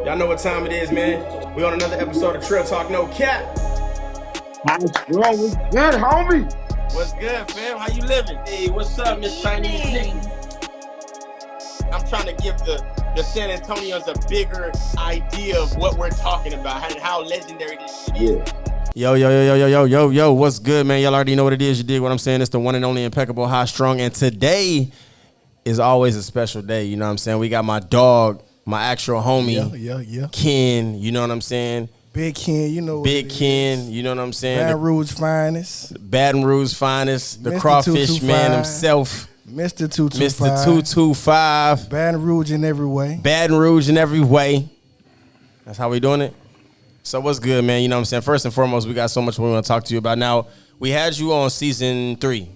Y'all know what time it is, man. We on another episode of Trill Talk No Cap. What's good, homie? What's good, fam? How you living? Hey, what's up, Miss Chinese Nikki? I'm trying to give the San Antonians a bigger idea of what we're talking about and how legendary this shit is. Yo, what's good, man? Y'all already know what it is. You dig what I'm saying? It's the one and only impeccable High Strong, and today is always a special day, you know what I'm saying? We got my dog, my actual homie, Ken, you know what I'm saying? Big Ken, you know what Big Ken, you know what I'm saying? Baton Rouge finest. Baton Rouge finest, the Mr. crawfish 225. man himself. Mr. 225. Baton Rouge in every way. Baton Rouge in every way. That's how we doing it. So what's good, man? You know what I'm saying? First and foremost, we got so much we want to talk to you about. Now, we had you on season 3.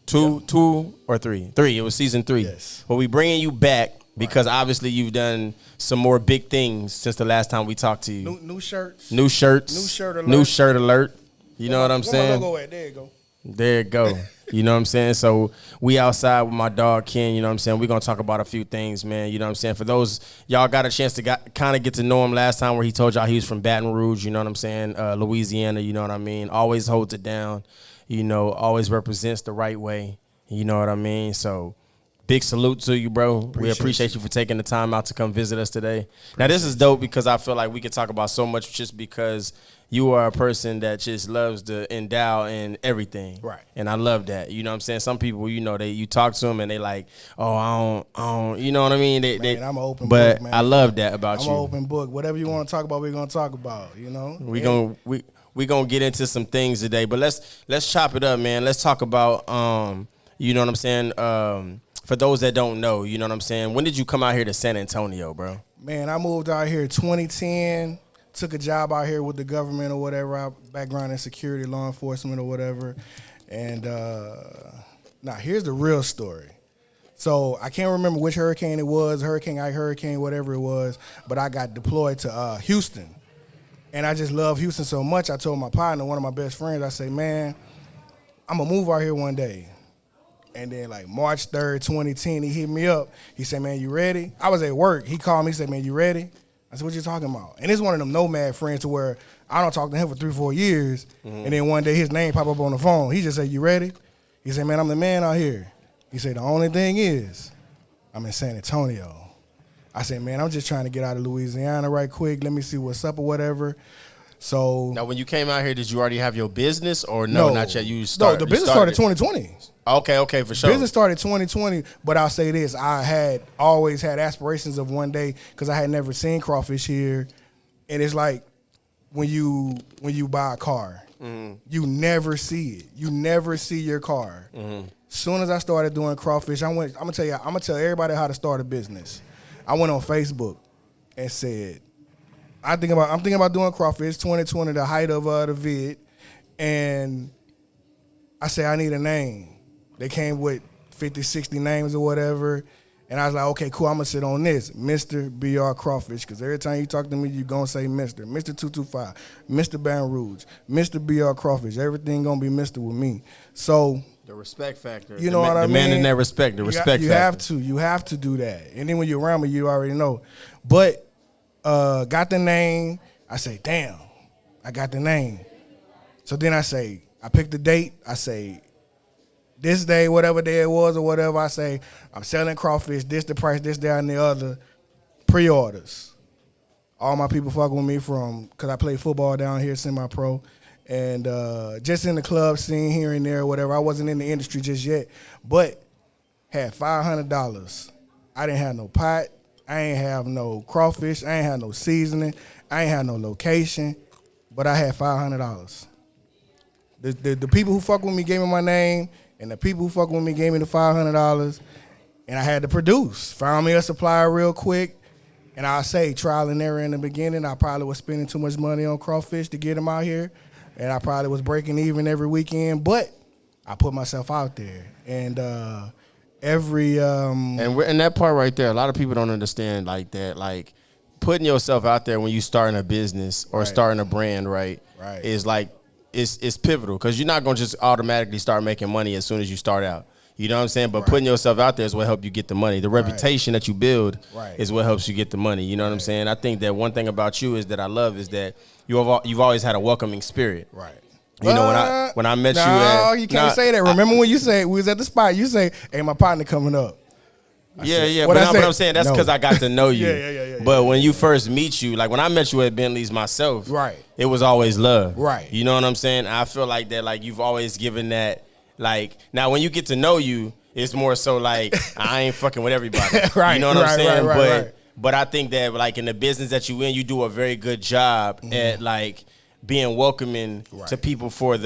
Two or three? 3. It was season 3. Yes. But we bringing you back because obviously you've done some more big things since the last time we talked to you. New shirts. New shirts. New shirt alert. New shirt alert. You know what I'm saying? Where my logo at? There you go. There it go. You know what I'm saying? So we outside with my dog Ken, you know what I'm saying? We're going to talk about a few things, man. You know what I'm saying? For those, y'all got a chance to kind of get to know him last time where he told y'all he was from Baton Rouge, you know what I'm saying? Louisiana, you know what I mean? Always holds it down, you know, always represents the right way, you know what I mean? So big salute to you, bro. We appreciate you for taking the time out to come visit us today. Now, this is dope because I feel like we could talk about so much just because you are a person that just loves to endow in everything. Right. And I love that. You know what I'm saying? Some people, you know, you talk to them and they like, oh, I don't, you know what I mean? Man, I'm an open but book, man. I love that about you. I'm an open book. Whatever you want to talk about, we're going to talk about, you know? We gonna get into some things today, but let's chop it up, man. Let's talk about, you know what I'm saying? For those that don't know, you know what I'm saying? When did you come out here to San Antonio, bro? Man, I moved out here 2010. Took a job out here with the government or whatever, background in security, law enforcement or whatever. And now here's the real story. So I can't remember which hurricane it was, Hurricane Ike, hurricane, whatever it was, but I got deployed to Houston. And I just love Houston so much, I told my partner, one of my best friends, I say, man, I'm going to move out here one day. And then like March 3rd, 2010, he hit me up. He said, man, you ready? I was at work. He called me, he said, man, you ready? I said, what you talking about? And it's one of them nomad friends to where I don't talk to him for 3-4 years. Mm-hmm. And then one day his name pop up on the phone. He just said, you ready? He said, man, I'm the man out here. He said, the only thing is, I'm in San Antonio. I said, man, I'm just trying to get out of Louisiana right quick. Let me see what's up or whatever. So now, when you came out here, did you already have your business or no? Not yet. No, the business started 2020. Okay, for sure. Business started 2020, but I'll say this: I had always had aspirations of one day because I had never seen crawfish here, and it's like when you buy a car, you never see it. You never see your car. Soon as I started doing crawfish, I'm gonna tell everybody how to start a business. I went on Facebook and said, I'm thinking about doing crawfish 2020, the height of the vid, and I said I need a name. They came with 50, 60 names or whatever, and I was like, okay, cool, I'm gonna sit on this, Mr. BR Crawfish, because every time you talk to me, you gonna say Mr225, Mr. Baton Rouge, Mr. BR Crawfish, everything gonna be Mr. with me. So the respect factor, you know what I mean? The man in that respect, the respect factor. You have to do that, and then when you're around me, you already know. But got the name. I say, damn, I got the name. So then I pick the date. I say, this day, whatever day it was or whatever, I say, I'm selling crawfish, this the price, this, that, and the other. Pre-orders. All my people fucking with me because I play football down here, semi-pro, and just in the club scene here and there or whatever. I wasn't in the industry just yet, but had $500. I didn't have no pot. I ain't have no crawfish. I ain't have no seasoning. I ain't have no location, but I had $500. The people who fuck with me gave me my name, and the people who fuck with me gave me the $500, and I had to produce. Found me a supplier real quick, and I'll say trial and error in the beginning. I probably was spending too much money on crawfish to get them out here, and I probably was breaking even every weekend, but I put myself out there, and and that part right there, a lot of people don't understand like that, like putting yourself out there when you starting a business or starting a brand, right? Is like it's pivotal because you're not gonna just automatically start making money as soon as you start out. You know what I'm saying? But putting yourself out there is what helps you get the money. The reputation that you build is what helps you get the money. You know what I'm saying? I think that one thing about you is that I love is that you've always had a welcoming spirit. Right. You know, when I met you No, you can't say that. Remember when you say, we was at the spot, you say, hey, my partner coming up. But I'm saying that's because I got to know you. But when you first meet you, like when I met you at Bentley's myself, it was always love. Right. You know what I'm saying? I feel like that, like you've always given that, like now when you get to know you, it's more so like I ain't fucking with everybody. You know what I'm saying? But I think that like in the business that you in, you do a very good job at like being welcoming to people for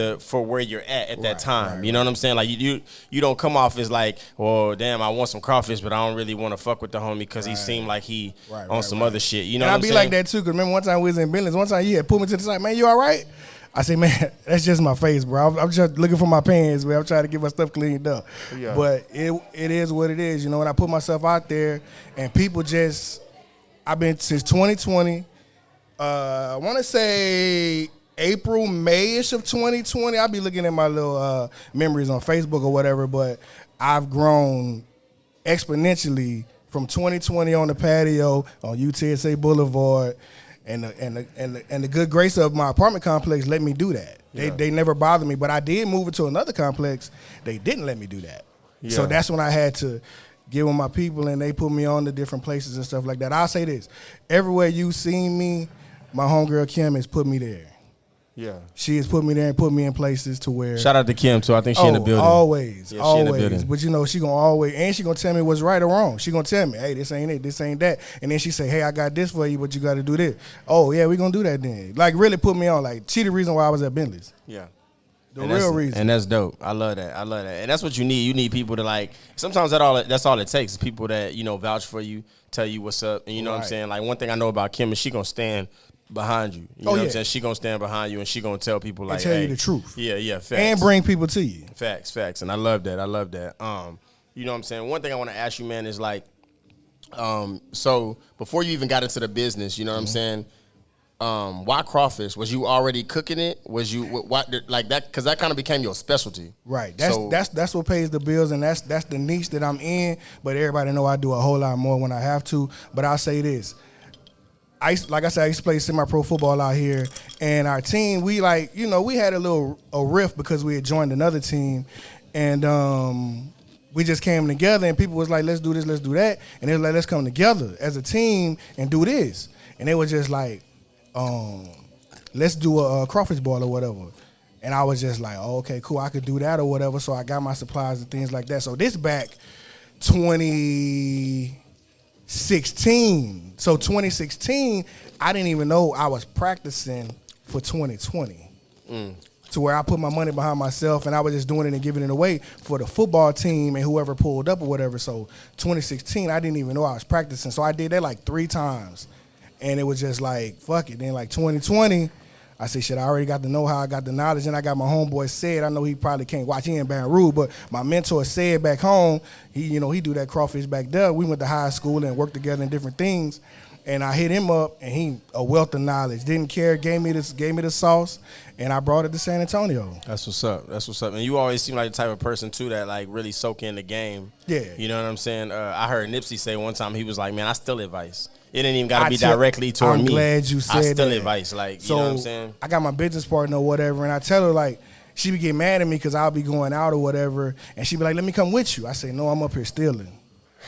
where you're at that time. You know what I'm saying? Like you don't come off as like, well, damn, I want some crawfish, but I don't really want to fuck with the homie because he seemed like he on some other shit. You know what I'm saying? I be like that too, because remember one time we was in Bentley's, one time he had pulled me to the side, man, you all right? I say, man, that's just my face, bro. I'm just looking for my pants, man. I'm trying to get my stuff cleaned up. Yeah. But it is what it is. You know, when I put myself out there and people I've been since 2020, I want to say April, May-ish of 2020. I'll be looking at my little memories on Facebook or whatever, but I've grown exponentially from 2020 on the patio on UTSA Boulevard. And the good grace of my apartment complex let me do that. They never bothered me, but I did move it to another complex. They didn't let me do that. So that's when I had to get with my people, and they put me on to different places and stuff like that. I'll say this. Everywhere you've seen me, my homegirl Kim has put me there. Yeah. She has put me there and put me in places to where. Shout out to Kim too. I think she in the building. Always. Yeah, she in the building. But you know, she gonna always, and she gonna tell me what's right or wrong. She gonna tell me, hey, this ain't it, this ain't that. And then she say, hey, I got this for you, but you gotta do this. Oh yeah, we gonna do that then. Like really put me on. Like she the reason why I was at Bentley's. Yeah. The real reason. And that's dope. I love that. And that's what you need. You need people to like, sometimes that's all it takes is people that, you know, vouch for you, tell you what's up. And you know what I'm saying? Like one thing I know about Kim is she gonna stand behind you. You know what I'm saying? She gonna stand behind you and she gonna tell people like, and tell you the truth. Yeah, facts. And bring people to you. Facts. And I love that. You know what I'm saying? One thing I want to ask you, man, is like, so before you even got into the business, you know what I'm saying? Why crawfish? Was you already cooking it? Was you what like that? Because that kind of became your specialty. Right. That's what pays the bills, and that's the niche that I'm in. But everybody know I do a whole lot more when I have to. But I'll say this. Like I said, I used to play semi-pro football out here, and our team, we had a rift because we had joined another team, and we just came together, and people was like, let's do this, let's do that, and they was like, let's come together as a team and do this, and they was just like, let's do a crawfish boil or whatever, and I was just like, oh, okay, cool, I could do that or whatever, so I got my supplies and things like that. So this back 2016. So 2016, I didn't even know I was practicing for 2020. To where I put my money behind myself and I was just doing it and giving it away for the football team and whoever pulled up or whatever. So 2016, I didn't even know I was practicing. So I did that like 3 times. And it was just like, fuck it. Then like 2020, I said, shit, I already got the know-how, I got the knowledge, and I got my homeboy Said. I know he probably can't watch, he ain't Baton Rouge, but my mentor Said back home, he do that crawfish back there. We went to high school and worked together in different things. And I hit him up, and he a wealth of knowledge. Didn't care, gave me the sauce, and I brought it to San Antonio. That's what's up. And you always seem like the type of person too that like really soak in the game. Yeah. You know what I'm saying? I heard Nipsey say one time, he was like, man, I still advice. It ain't even got to be directly toward me. I'm glad you said that. I still advice, like, so, you know what I'm saying? I got my business partner or whatever, and I tell her, like, she be getting mad at me because I'll be going out or whatever, and she be like, let me come with you. I say, no, I'm up here stealing.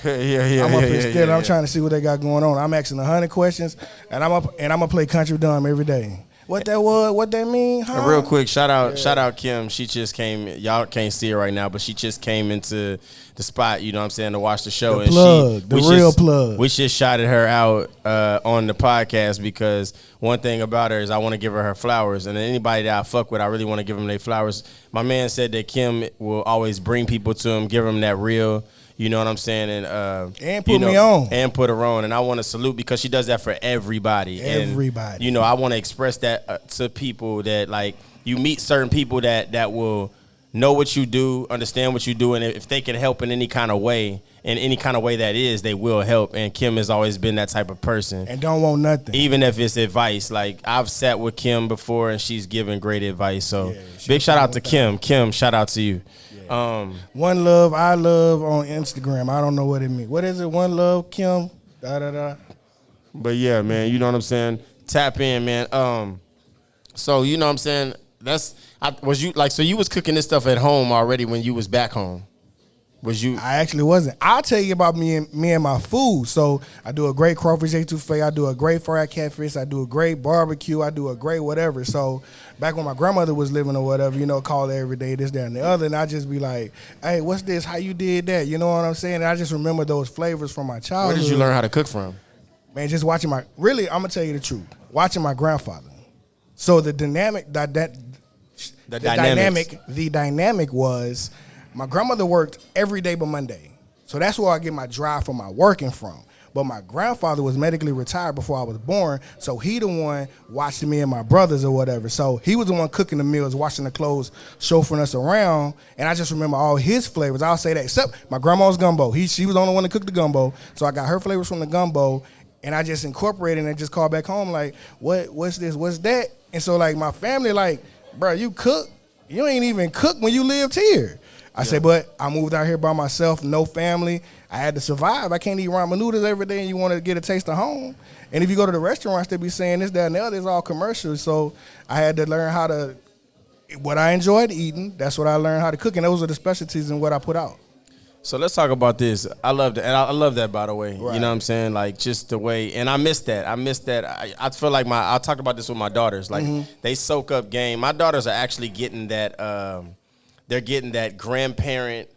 I'm up here stealing. I'm trying to see what they got going on. I'm asking 100 questions, and I'm gonna play country dumb every day. What that was? What that mean? Huh? Real quick, shout out Kim. She just came. Y'all can't see her right now, but she just came into the spot. You know what I'm saying, to watch the show. The real plug. We just shouted her out on the podcast because one thing about her is I want to give her flowers, and anybody that I fuck with, I really want to give them their flowers. My man said that Kim will always bring people to him, give them that real. You know what I'm saying? And put me on. And put her on. And I want to salute because she does that for everybody. Everybody. And, you know, I want to express that to people that, like, you meet certain people that will know what you do, understand what you do, and if they can help in any kind of way that is, they will help. And Kim has always been that type of person. And don't want nothing. Even if it's advice. Like, I've sat with Kim before, and she's given great advice. So, big shout out to Kim. Kim, shout out to you. Yeah. One Love, I Love on Instagram. I don't know what it means. What is it? One Love, Kim, da-da-da. But yeah, man, you know what I'm saying? Tap in, man. So you know what I'm saying? So you was cooking this stuff at home already when you was back home? Was you? I actually wasn't. I'll tell you about me and my food. So I do a great crawfish etouffee. I do a great fried catfish. I do a great barbecue. I do a great whatever. So back when my grandmother was living or whatever, you know, call her every day, this, that, and the other. And I just be like, hey, what's this? How you did that? You know what I'm saying? And I just remember those flavors from my childhood. Where did you learn how to cook from? Man, just watching I'm going to tell you the truth. Watching my grandfather. So the dynamic was my grandmother worked every day but Monday. So that's where I get my drive for my working from. But my grandfather was medically retired before I was born, so he the one watching me and my brothers or whatever. So he was the one cooking the meals, washing the clothes, chauffeuring us around, and I just remember all his flavors. I'll say that, except my grandma's gumbo. She was the only one to cook the gumbo, so I got her flavors from the gumbo, and I just incorporated and just called back home like, what's this, what's that? And so like my family like, bro, you cook? You ain't even cook when you lived here. I said, but I moved out here by myself, no family. I had to survive. I can't eat ramen noodles every day and you want to get a taste of home. And if you go to the restaurants, they be saying this, that, and the other. It's all commercial. So I had to learn what I enjoyed eating, that's what I learned how to cook. And those are the specialties in what I put out. So let's talk about this. I love that. And I love that, by the way. Right. You know what I'm saying? Like, just the way. And I miss that. I feel like I talked about this with my daughters. Like, they soak up game. My daughters are actually getting that, they're getting that grandparent,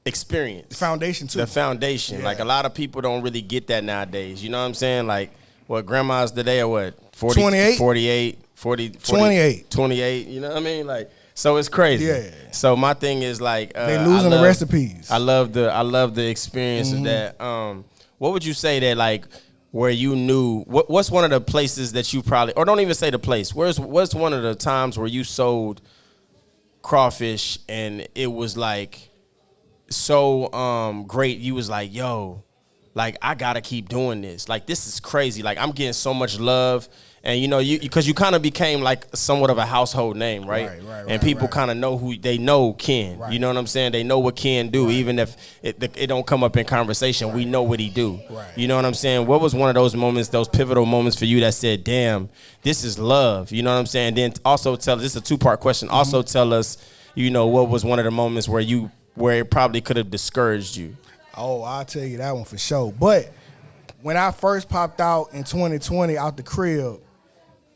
experience. The foundation, too. The foundation. Yeah. Like, a lot of people don't really get that nowadays. You know what I'm saying? Like, what, grandmas today are what? 40, 28? 48, 40, 28. 28. You know what I mean? Like, so it's crazy. Yeah. So my thing is like they losing the recipes. I love the experience of that. What would you say that like where you knew what's one of the places that you probably, or don't even say the place, what's one of the times where you sold crawfish and it was like so great, you was like, yo, like I gotta keep doing this. Like this is crazy. Like I'm getting so much love. And you know, because you kind of became like somewhat of a household name, right? And people kind of know who they know Ken. Right. You know what I'm saying? They know what Ken do, even if it don't come up in conversation. We know what he do. Right. You know what I'm saying? What was one of those moments, those pivotal moments for you that said, "Damn, this is love." You know what I'm saying? Then also tell us. This is a 2-part question. Also tell us, you know, what was one of the moments where it probably could have discouraged you. Oh, I'll tell you that one for sure. But when I first popped out in 2020 out the crib.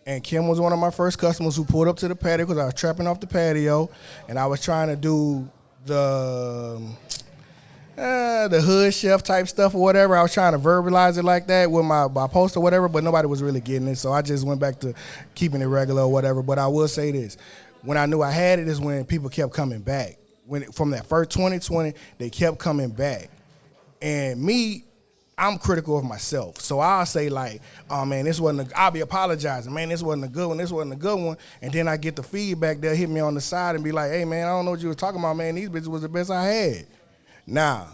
And Kim was one of my first customers who pulled up to the patio because I was trapping off the patio, and I was trying to do the hood chef type stuff or whatever. I was trying to verbalize it like that with my post or whatever, but nobody was really getting it. So I just went back to keeping it regular or whatever. But I will say this: when I knew I had it is when people kept coming back. From that first 2020, they kept coming back, and me. I'm critical of myself. So I'll say like, oh man, I'll be apologizing. Man, this wasn't a good one. And then I get the feedback, they'll hit me on the side and be like, hey man, I don't know what you were talking about, man. These bitches was the best I had. Nah,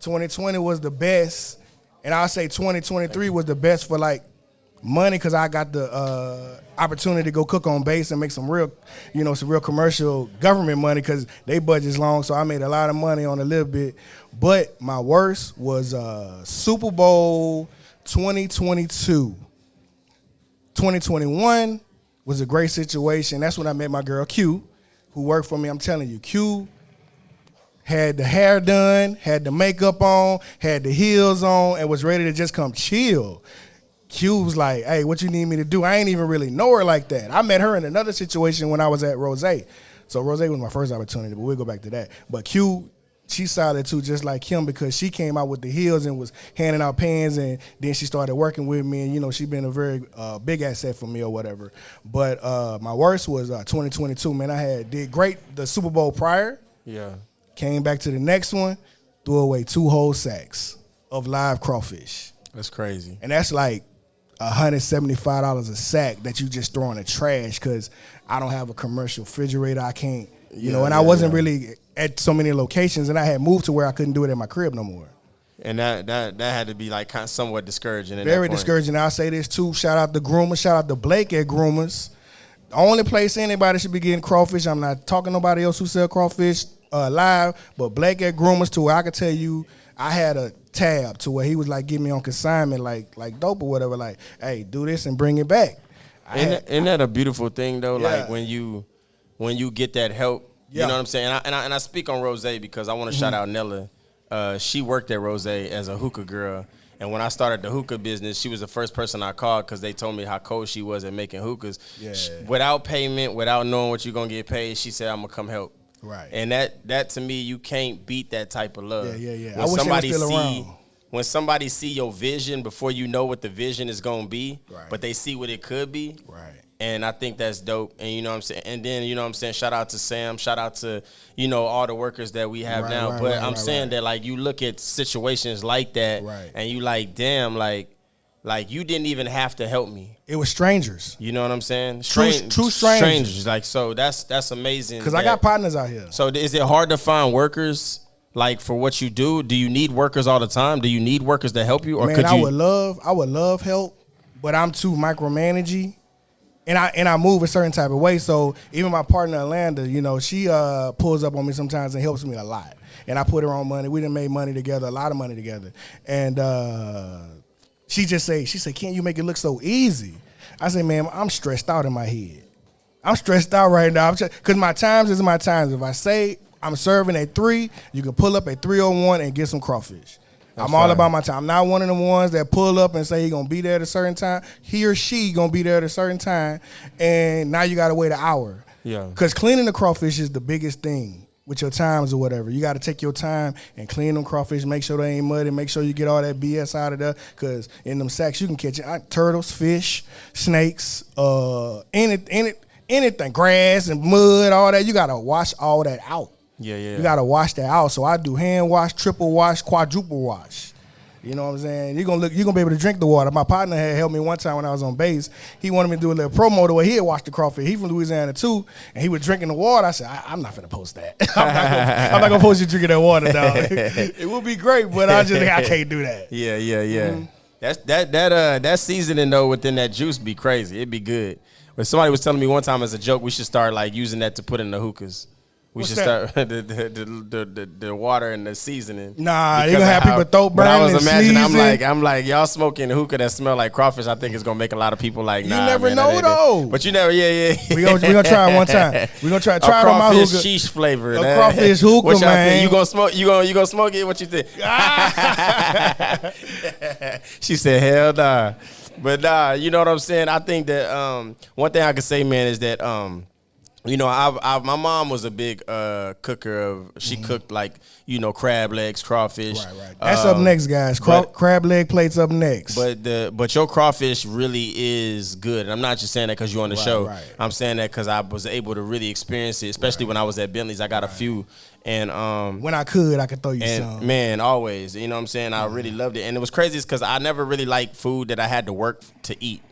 2020 was the best. And I'll say 2023 was the best for like money because I got the opportunity to go cook on base and make some real commercial government money because they budget's long. So I made a lot of money on a little bit. But my worst was Super Bowl 2022. 2021 was a great situation. That's when I met my girl Q, who worked for me. I'm telling you, Q had the hair done, had the makeup on, had the heels on, and was ready to just come chill. Q was like, hey, what you need me to do? I ain't even really know her like that. I met her in another situation when I was at Rose. So Rose was my first opportunity, but we'll go back to that. But Q, she solid too, just like him, because she came out with the heels and was handing out pans, and then she started working with me, and you know, she been a very big asset for me or whatever. But my worst was 2022, man. I did great the Super Bowl prior. Yeah. Came back to the next one, threw away 2 whole sacks of live crawfish. That's crazy. And that's like $175 a sack that you just throw in the trash because I don't have a commercial refrigerator. I can't, I wasn't really at so many locations, and I had moved to where I couldn't do it at my crib no more. And that had to be like kind of somewhat discouraging. Very discouraging. I'll say this too. Shout out to Groomers. Shout out to Blake at Groomers. The only place anybody should be getting crawfish, I'm not talking to nobody else who sell crawfish live, but Blake at Groomers, to where I could tell you I had a tab to where he was like, get me on consignment like dope or whatever, like, hey, do this and bring it back. Isn't that a beautiful thing though? Yeah. Like when you get that help, you know what I'm saying? And I speak on Rose because I want to shout out Nella. She worked at Rose as a hookah girl. And when I started the hookah business, she was the first person I called because they told me how cold she was at making hookahs. Yeah. Without payment, without knowing what you're going to get paid, she said, I'm going to come help. Right. And that to me, you can't beat that type of love. Yeah. When I wish somebody they were still around. When somebody see your vision before you know what the vision is going to be, Right. but they see what it could be. Right. And I think that's dope. And you know what I'm saying? And then, you know what I'm saying, shout out to Sam, shout out to, you know, all the workers that we have now. Right, but right, I'm right, saying right. that, like, you look at situations like that, Right. and you like, damn, like you didn't even have to help me. It was strangers. You know what I'm saying? True strangers. Like, so that's amazing. Because I got partners out here. So is it hard to find workers, like, for what you do? Do you need workers all the time? Do you need workers to help you? Or Man, could you? I would love help, but I'm too micromanaging. And I move a certain type of way. So even my partner Alanda, you know, she pulls up on me sometimes and helps me a lot. And I put her on money. We done made money together, a lot of money together. And she said, can't you make it look so easy? I said, man, I'm stressed out in my head. I'm stressed out right now. Because my times is my times. If I say I'm serving at 3, you can pull up at 3:01 and get some crawfish. I'm all about my time. I'm not one of the ones that pull up and say he gonna be there at a certain time. He or she gonna be there at a certain time, and now you gotta wait an hour. Yeah. Because cleaning the crawfish is the biggest thing with your times or whatever. You gotta take your time and clean them crawfish, make sure they ain't muddy, make sure you get all that BS out of there. Because in them sacks you can catch turtles, fish, snakes, anything, grass and mud, all that. You gotta wash all that out. Yeah. You gotta wash that out. So I do hand wash, triple wash, quadruple wash. You know what I'm saying? You're gonna be able to drink the water. My partner had helped me one time when I was on base. He wanted me to do a little promo the way he had washed the crawfish. He from Louisiana too, and he was drinking the water. I said, I'm not gonna post that. I'm not gonna post you drinking that water, dog. It would be great, but I can't do that. Yeah. Mm-hmm. That seasoning though within that juice be crazy. It'd be good. But somebody was telling me one time as a joke, we should start like using that to put in the hookahs. We What's should that? start the water and the seasoning. Nah, you Because gonna have of how- people throat But I burning was and imagining, sneezing. I'm like, y'all smoking hookah that smell like crawfish. I think it's gonna make a lot of people like, nah, never man, know, that ain't it. though. But you never, yeah. We gonna try it one time. We gonna try it on my crawfish hookah. sheesh flavor. A crawfish hookah, What y'all man. think? You gonna smoke? You gonna smoke it? What you think? She said, hell nah. But nah, you know what I'm saying? I think that one thing I can say, man, is that you know, my mom was a big cooker. She cooked like, you know, crab legs, crawfish. Right. That's up next, guys. Crab leg plates up next. But your crawfish really is good. And I'm not just saying that because you're on the show. Right. I'm saying that because I was able to really experience it, especially when I was at Bentley's. I got a few. And when I could throw you some. Man, always. You know what I'm saying? I really loved it. And it was crazy because I never really liked food that I had to work to eat.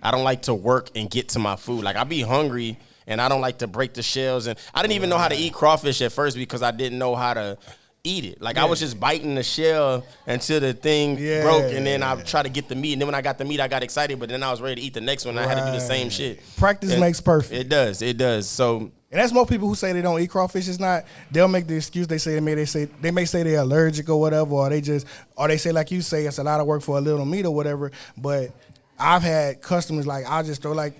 I don't like to work and get to my food. Like, I be hungry. And I don't like to break the shells. And I didn't even know how to eat crawfish at first because I didn't know how to eat it. Like, I was just biting the shell until the thing broke. And then I try to get the meat. And then when I got the meat, I got excited. But then I was ready to eat the next one. And I had to do the same shit. Practice makes perfect. It does. So, and that's most people who say they don't eat crawfish. It's not. They'll make the excuse. They may say they're allergic or whatever, or they say like you say it's a lot of work for a little meat or whatever. But I've had customers like I'll just throw like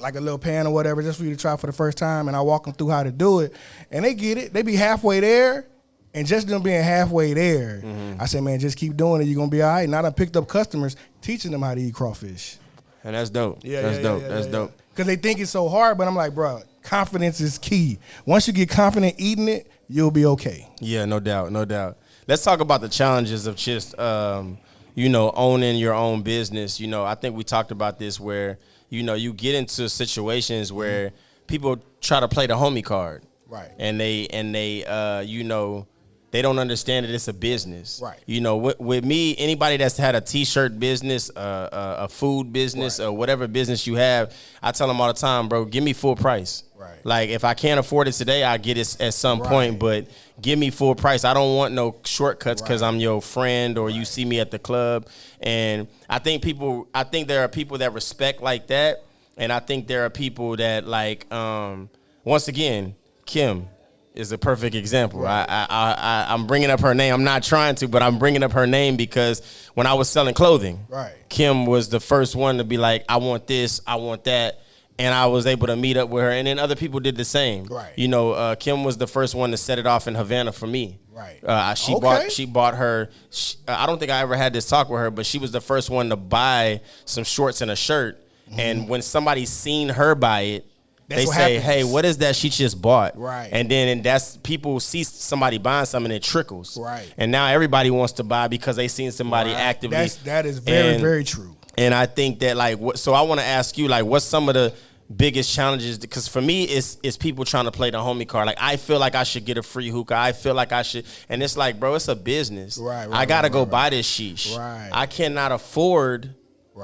a little pan or whatever just for you to try for the first time, and I walk them through how to do it, and they get it. They be halfway there, and just them being halfway there, I say, man, just keep doing it. You're gonna be all right. And I done picked up customers teaching them how to eat crawfish. and that's dope. That's dope. Because they think it's so hard, but I'm like, bro, confidence is key. Once you get confident eating it, you'll be okay. Yeah, no doubt. Let's talk about the challenges of just, you know, owning your own business. You know, I think we talked about this where, you know, you get into situations where people try to play the homie card. Right. And they you know, they don't understand that it's a business. Right. You know, with me, anybody that's had a T-shirt business, a food business, or whatever business you have, I tell them all the time, bro, give me full price. Right. Like, if I can't afford it today, I'll get it at some point, but give me full price. I don't want no shortcuts because I'm your friend or you see me at the club. And I think there are people that respect like that. And I think there are people that like, once again, Kim is a perfect example. Right. I'm bringing up her name. I'm not trying to, but I'm bringing up her name because when I was selling clothing, right, Kim was the first one to be like, I want this, I want that. And I was able to meet up with her, and then other people did the same. Right. You know, Kim was the first one to set it off in Havana for me. Right. She bought her. I don't think I ever had this talk with her, but she was the first one to buy some shorts and a shirt. Mm-hmm. And when somebody seen her buy it, they say, "Hey, what is that she just bought?" Right. And that's people see somebody buying something, and it trickles. Right. And now everybody wants to buy because they seen somebody actively. That is very, very true. And I think that so I want to ask you what's some of the biggest challenges? Because for me, it's people trying to play the homie card. Like, I feel like I should get a free hookah. I feel like I should, and it's like, bro, it's a business. Right. I gotta go buy this sheesh. Right. I cannot afford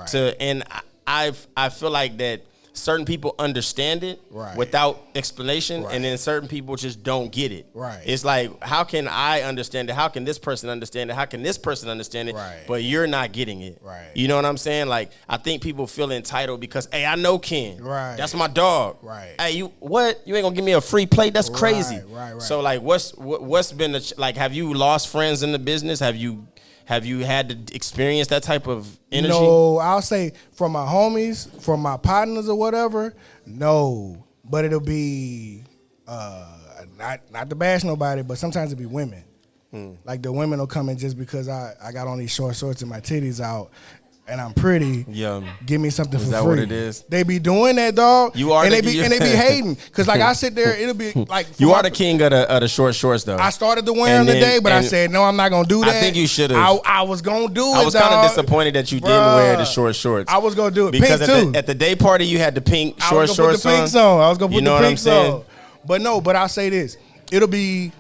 to, and I feel like that. Certain people understand it without explanation, and then certain people just don't get it. Right. It's like, how can I understand it? How can this person understand it? How can this person understand it? Right. But you're not getting it. Right. You know what I'm saying? Like, I think people feel entitled because, hey, I know Ken. Right. That's my dog. Right. Hey, you what? You ain't gonna give me a free plate? That's crazy. Right. So like, what's been have you lost friends in the business? Have you had to experience that type of energy? No, I'll say from my homies, from my partners or whatever, no. But it'll be not to bash nobody, but sometimes it'll be women. Like the women will come in just because I got on these short shorts and my titties out and I'm pretty. Yeah. Give me something for free. Is that what it is? They be doing that, dog. You are and they be hating. Cause like I sit there, it'll be like you are the king of the short shorts though. I started to wear them today, but I said no, I'm not gonna do that. I think you should have. I was gonna do it. I was kind of disappointed that you didn't wear the short shorts. I was gonna do it because pink too. At the day party you had the pink short shorts on. I was gonna put the pinks on. I was gonna put the pinks on. But I'll say this. It'll be,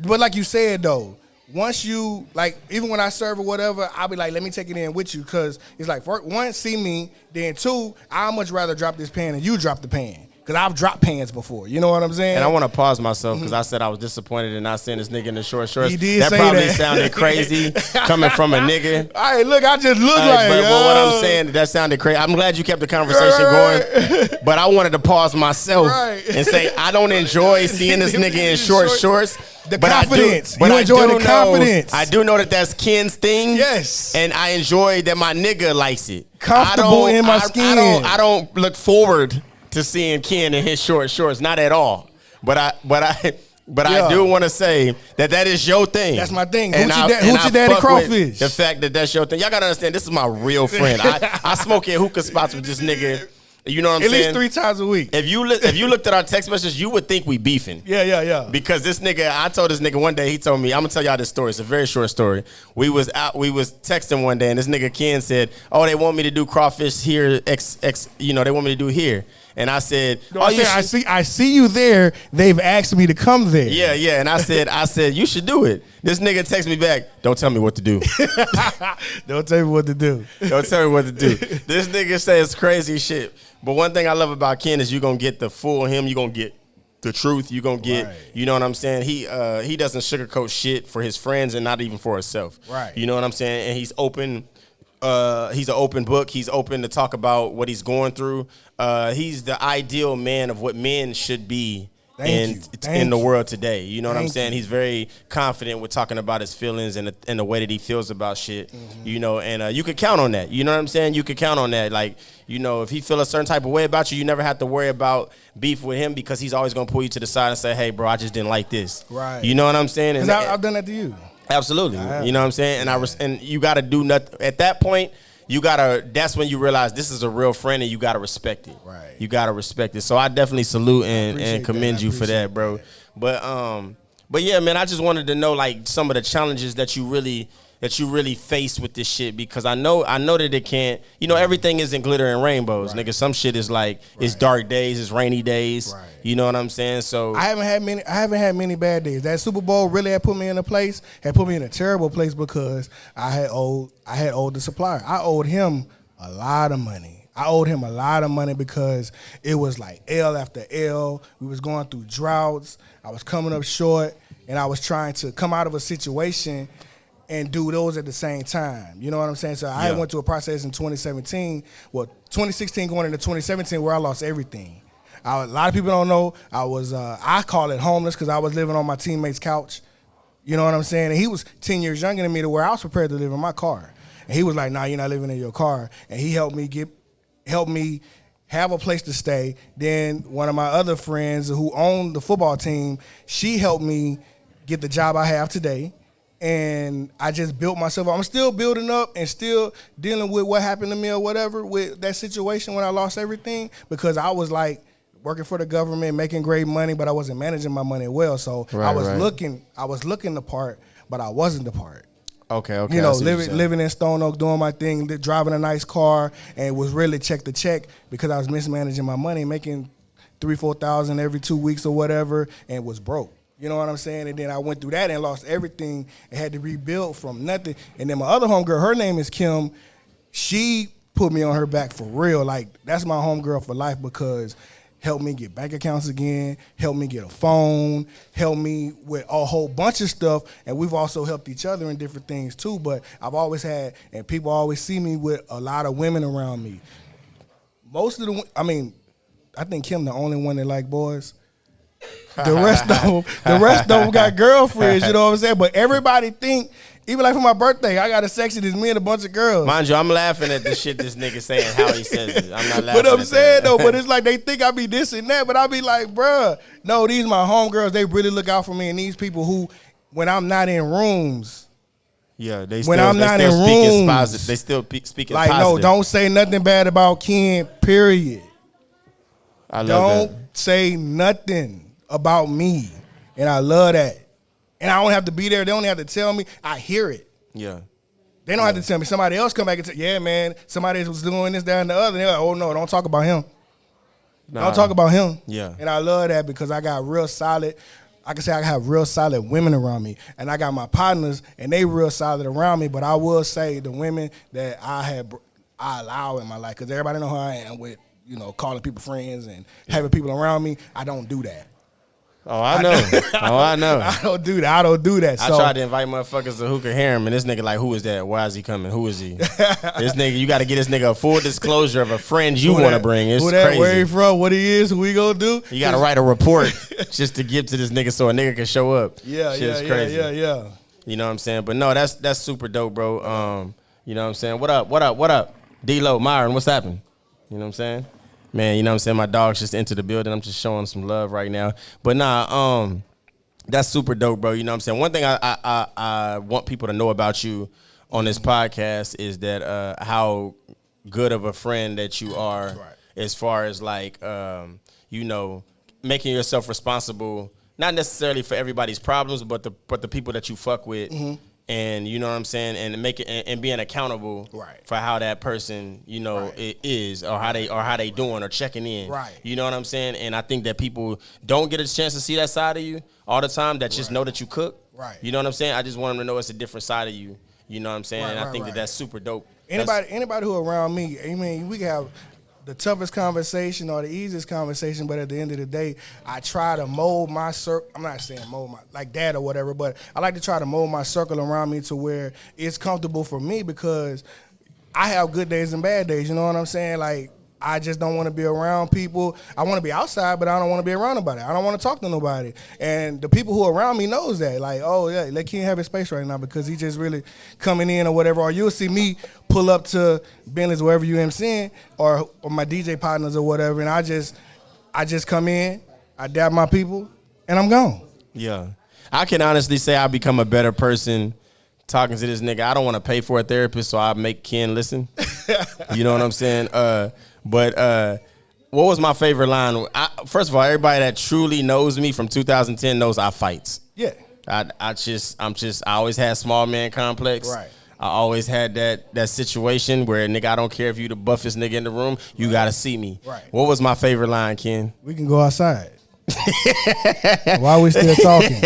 but like you said though, once you, like, even when I serve or whatever, I'll be like, let me take it in with you. Because it's like, one, see me. Then two, I'd much rather drop this pan than you drop the pan. Because I've dropped pans before. You know what I'm saying? And I want to pause myself because I said I was disappointed in not seeing this nigga in the short shorts. He did that say probably that. sounded crazy coming from a nigga. Hey, look, I just look like but what I'm saying, that sounded crazy. I'm glad you kept the conversation going. But I wanted to pause myself and say, I don't enjoy seeing this nigga in short shorts. The confidence. You enjoy the confidence. I do know that that's Ken's thing. Yes. And I enjoy that my nigga likes it. Comfortable in my skin. I don't look forward to seeing Ken in his short shorts. Not at all. But I do want to say that is your thing. That's my thing. Hoochie Daddy Crawfish. The fact that that's your thing. Y'all got to understand, this is my real friend. I smoke at hookah spots with this nigga. You know what I'm saying? At least 3 times a week. If you looked at our text messages, you would think we beefing. Yeah. Because this nigga, I told this nigga one day, he told me, I'm gonna tell y'all this story. It's a very short story. We was texting one day, and this nigga Ken said, "Oh, they want me to do crawfish here, they want me to do here." And I said, I see you there. They've asked me to come there. Yeah. And I said, you should do it. This nigga texts me back, don't tell me what to do. Don't tell me what to do. Don't tell me what to do. This nigga says crazy shit. But one thing I love about Ken is you're going to get the full him. You're going to get the truth. You're going to get, you know what I'm saying? He doesn't sugarcoat shit for his friends and not even for himself. Right. You know what I'm saying? And he's open. He's an open book. He's open to talk about what he's going through. He's the ideal man of what men should be in the world today. You know what I'm saying? He's very confident with talking about his feelings and the way that he feels about shit. Mm-hmm. You know, and you can count on that. You know what I'm saying? You can count on that. Like, you know, if he feel a certain type of way about you, you never have to worry about beef with him because he's always going to pull you to the side and say, hey, bro, I just didn't like this. Right. You know what I'm saying? Because I've done that to you. Absolutely. You know what I'm saying? And you got to do nothing. At that point, that's when you realize this is a real friend and you got to respect it. Right. You got to respect it. So I definitely salute and commend you for that, bro. But yeah, man, I just wanted to know like some of the challenges that you really face with this shit, because I know that it can't, everything isn't glitter and rainbows, nigga. Some shit is like, it's dark days, it's rainy days. Right. You know what I'm saying? So I haven't had many bad days. That Super Bowl really had put me in a terrible place because I had owed the supplier. I owed him a lot of money. Because it was like L after L. We was going through droughts. I was coming up short, and I was trying to come out of a situation. and do those at the same time. You know what I'm saying? So I went through a process in 2017, 2016 going into 2017 where I lost everything. A lot of people don't know I was, I call it homeless because I was living on my teammate's couch. You know what I'm saying? And he was 10 years younger than me to where I was prepared to live in my car. And he was like, nah, you're not living in your car. And he helped me have a place to stay. Then one of my other friends who owned the football team, she helped me get the job I have today. And I just built myself up. I'm still building up and still dealing with what happened to me or whatever with that situation when I lost everything, because I was like working for the government, making great money, but I wasn't managing my money well. So I was looking the part, but I wasn't the part. Okay. You know, living in Stone Oak, doing my thing, driving a nice car, and was really check to check because I was mismanaging my money, making $3,000-4,000 every 2 weeks or whatever, and was broke. You know what I'm saying? And then I went through that and lost everything and had to rebuild from nothing. And then my other homegirl, her name is Kim, she put me on her back for real. Like, that's my homegirl for life because helped me get bank accounts again, helped me get a phone, helped me with a whole bunch of stuff. And we've also helped each other in different things too. But I've always had, and people always see me with a lot of women around me. I think Kim the only one that like boys. The rest of them got girlfriends, you know what I'm saying? But everybody think, even like for my birthday, I got a section that's me and a bunch of girls. Mind you, I'm laughing at the shit this nigga saying, how he says it. I'm not laughing But I'm at saying that. though, but it's like they think I be this and that, but I be like, bruh, no, these my homegirls, they really look out for me. And these people who, when I'm not in rooms, they still speaking positive. Like, no, don't say nothing bad about Ken, period. I love that. Don't say nothing about me. And I love that. And I don't have to be there. They don't have to tell me. I hear it. Yeah. They don't have to tell me. Somebody else come back and say, yeah, man, somebody was doing this, that, and the other. And they're like, oh, no, don't talk about him. Don't talk about him. Yeah. And I love that because I got real solid, I can say I have real solid women around me. And I got my partners, and they real solid around me. But I will say the women that I allow in my life, because everybody know how I am with, you know, calling people friends and having people around me. I don't do that. Oh, I know. I know. I don't do that. I tried to invite motherfuckers to hookah harem, and this nigga like, who is that? Why is he coming? Who is he? This nigga, you got to get this nigga a full disclosure of a friend you want to bring. It's who that, crazy. Where he from? What he is? Who we gonna do? You got to write a report just to give to this nigga so a nigga can show up. Yeah, Shit's yeah, crazy. yeah. You know what I'm saying? But no, that's super dope, bro. You know what I'm saying? What up? D-Lo, Myron, what's happening? You know what I'm saying? Man, you know what I'm saying? My dog's just entered the building. I'm just showing some love right now. But nah, that's super dope, bro. You know what I'm saying? One thing I want people to know about you on this podcast is that how good of a friend that you are, as far as like, you know, making yourself responsible, not necessarily for everybody's problems, but the people that you fuck with. Mm-hmm. And you know what I'm saying, and being accountable for how that person, you know, is, or how they doing, or checking in. Right. You know what I'm saying? And I think that people don't get a chance to see that side of you all the time. That just know that you cook. Right. You know what I'm saying? I just want them to know it's a different side of you. You know what I'm saying? And I think that that's super dope. Anybody who around me, I mean, we can have the toughest conversation or the easiest conversation, but at the end of the day, I try to mold my circle. I'm not saying mold my, like that or whatever, but I like to try to mold my circle around me to where it's comfortable for me, because I have good days and bad days, you know what I'm saying? Like, I just don't want to be around people. I want to be outside, but I don't want to be around nobody. I don't want to talk to nobody. And the people who are around me knows that. Like, oh, yeah, let Ken have his space right now because he's just really coming in or whatever. Or you'll see me pull up to Bentley's, wherever you MCing, or my DJ partners or whatever, and I just come in, I dab my people, and I'm gone. Yeah. I can honestly say I become a better person talking to this nigga. I don't want to pay for a therapist, so I make Ken listen. You know what I'm saying? But what was my favorite line? First of all, everybody that truly knows me from 2010 knows I fights. Yeah. I always had small man complex. Right. I always had that situation where, nigga, I don't care if you the buffest nigga in the room, you gotta see me. Right. What was my favorite line, Ken? We can go outside. Why are we still talking?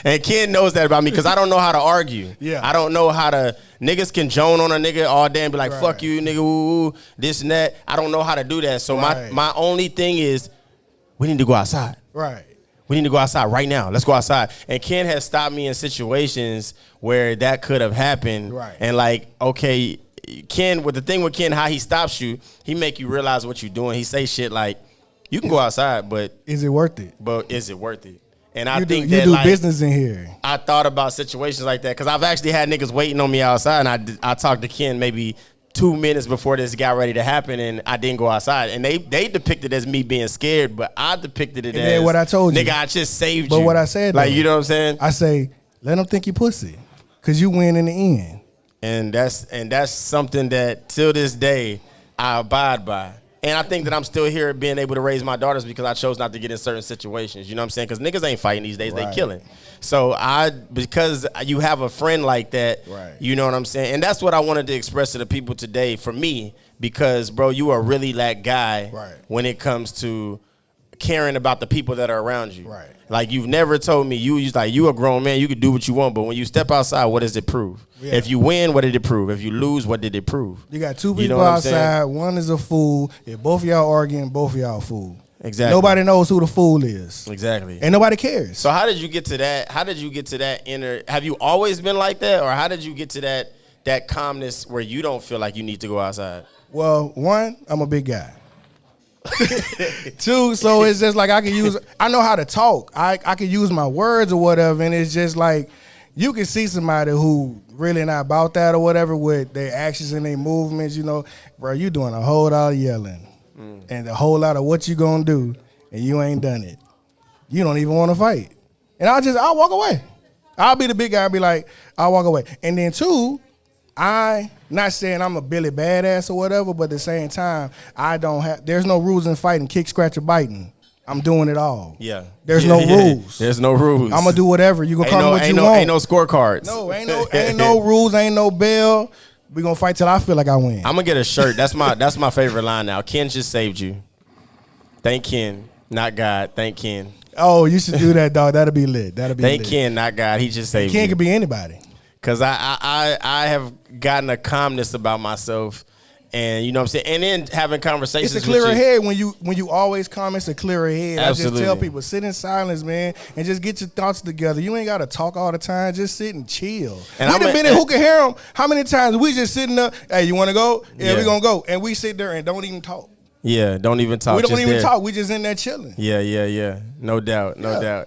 And Ken knows that about me because I don't know how to argue. Yeah. I don't know how to. Niggas can joan on a nigga all day and be like, fuck you, nigga, woo, this and that. I don't know how to do that. So my only thing is, we need to go outside. Right. We need to go outside right now. Let's go outside. And Ken has stopped me in situations where that could have happened. Right. And like, okay, Ken, with the thing with Ken, how he stops you, he make you realize what you're doing. He say shit like, you can go outside, but is it worth it? But is it worth it? And I you think do, that you do like, business in here. I thought about situations like that because I've actually had niggas waiting on me outside, and I talked to Ken maybe 2 minutes before this got ready to happen, and I didn't go outside. And they depicted it as me being scared, but I depicted it as what I told you. Nigga, I just saved you. But what I said, like, though, you know what I'm saying? I say, let them think you pussy, cause you win in the end. And that's something that till this day I abide by. And I think that I'm still here being able to raise my daughters because I chose not to get in certain situations. You know what I'm saying? Because niggas ain't fighting these days. Right. They killing. So because you have a friend like that, right. You know what I'm saying? And that's what I wanted to express to the people today for me because, bro, you are really that guy right. When it comes to caring about the people that are around you. Right. Like, you've never told me, you a grown man, you can do what you want, but when you step outside, what does it prove? Yeah. If you win, what did it prove? If you lose, what did it prove? You got two people outside, one is a fool. If both of y'all arguing, both of y'all fool. Exactly. Nobody knows who the fool is. Exactly. And nobody cares. So how did you get to that? How did you get to that inner, have you always been like that? Or how did you get to that calmness where you don't feel like you need to go outside? Well, one, I'm a big guy. Two, so it's just like I know how to talk. I can use my words or whatever, and it's just like you can see somebody who really not about that or whatever with their actions and their movements, you know, bro, you doing a whole lot of yelling and a whole lot of what you gonna do, and you ain't done it. You don't even want to fight. And I'll walk away. I'll be the big guy and be like, I'll walk away. And then two, I not saying I'm a Billy Badass or whatever, but at the same time, there's no rules in fighting, kick, scratch, or biting. I'm doing it all. Yeah. There's no rules. There's no rules. I'm gonna do whatever. You gonna call me what you want. Ain't no scorecards. No, ain't no rules, ain't no bell. We gonna fight till I feel like I win. I'm gonna get a shirt. That's my favorite line now. Ken just saved you. Thank Ken, not God. Thank Ken. Oh, you should do that, dog. That'll be lit. That'll be lit. Thank Ken, not God. He just saved you. Ken could be anybody. Cause I have gotten a calmness about myself, and you know what I'm saying, and then having conversations. It's a clearer head when you always calm. It's a clearer head. Absolutely. I just tell people, sit in silence, man, and just get your thoughts together. You ain't gotta talk all the time. Just sit and chill. And we done been in Who Can Hear 'Em. How many times we just sitting up? Hey, you want to go? Yeah, we gonna go, and we sit there and don't even talk. Yeah, don't even talk. We don't even talk. We just in there chilling. Yeah. No doubt.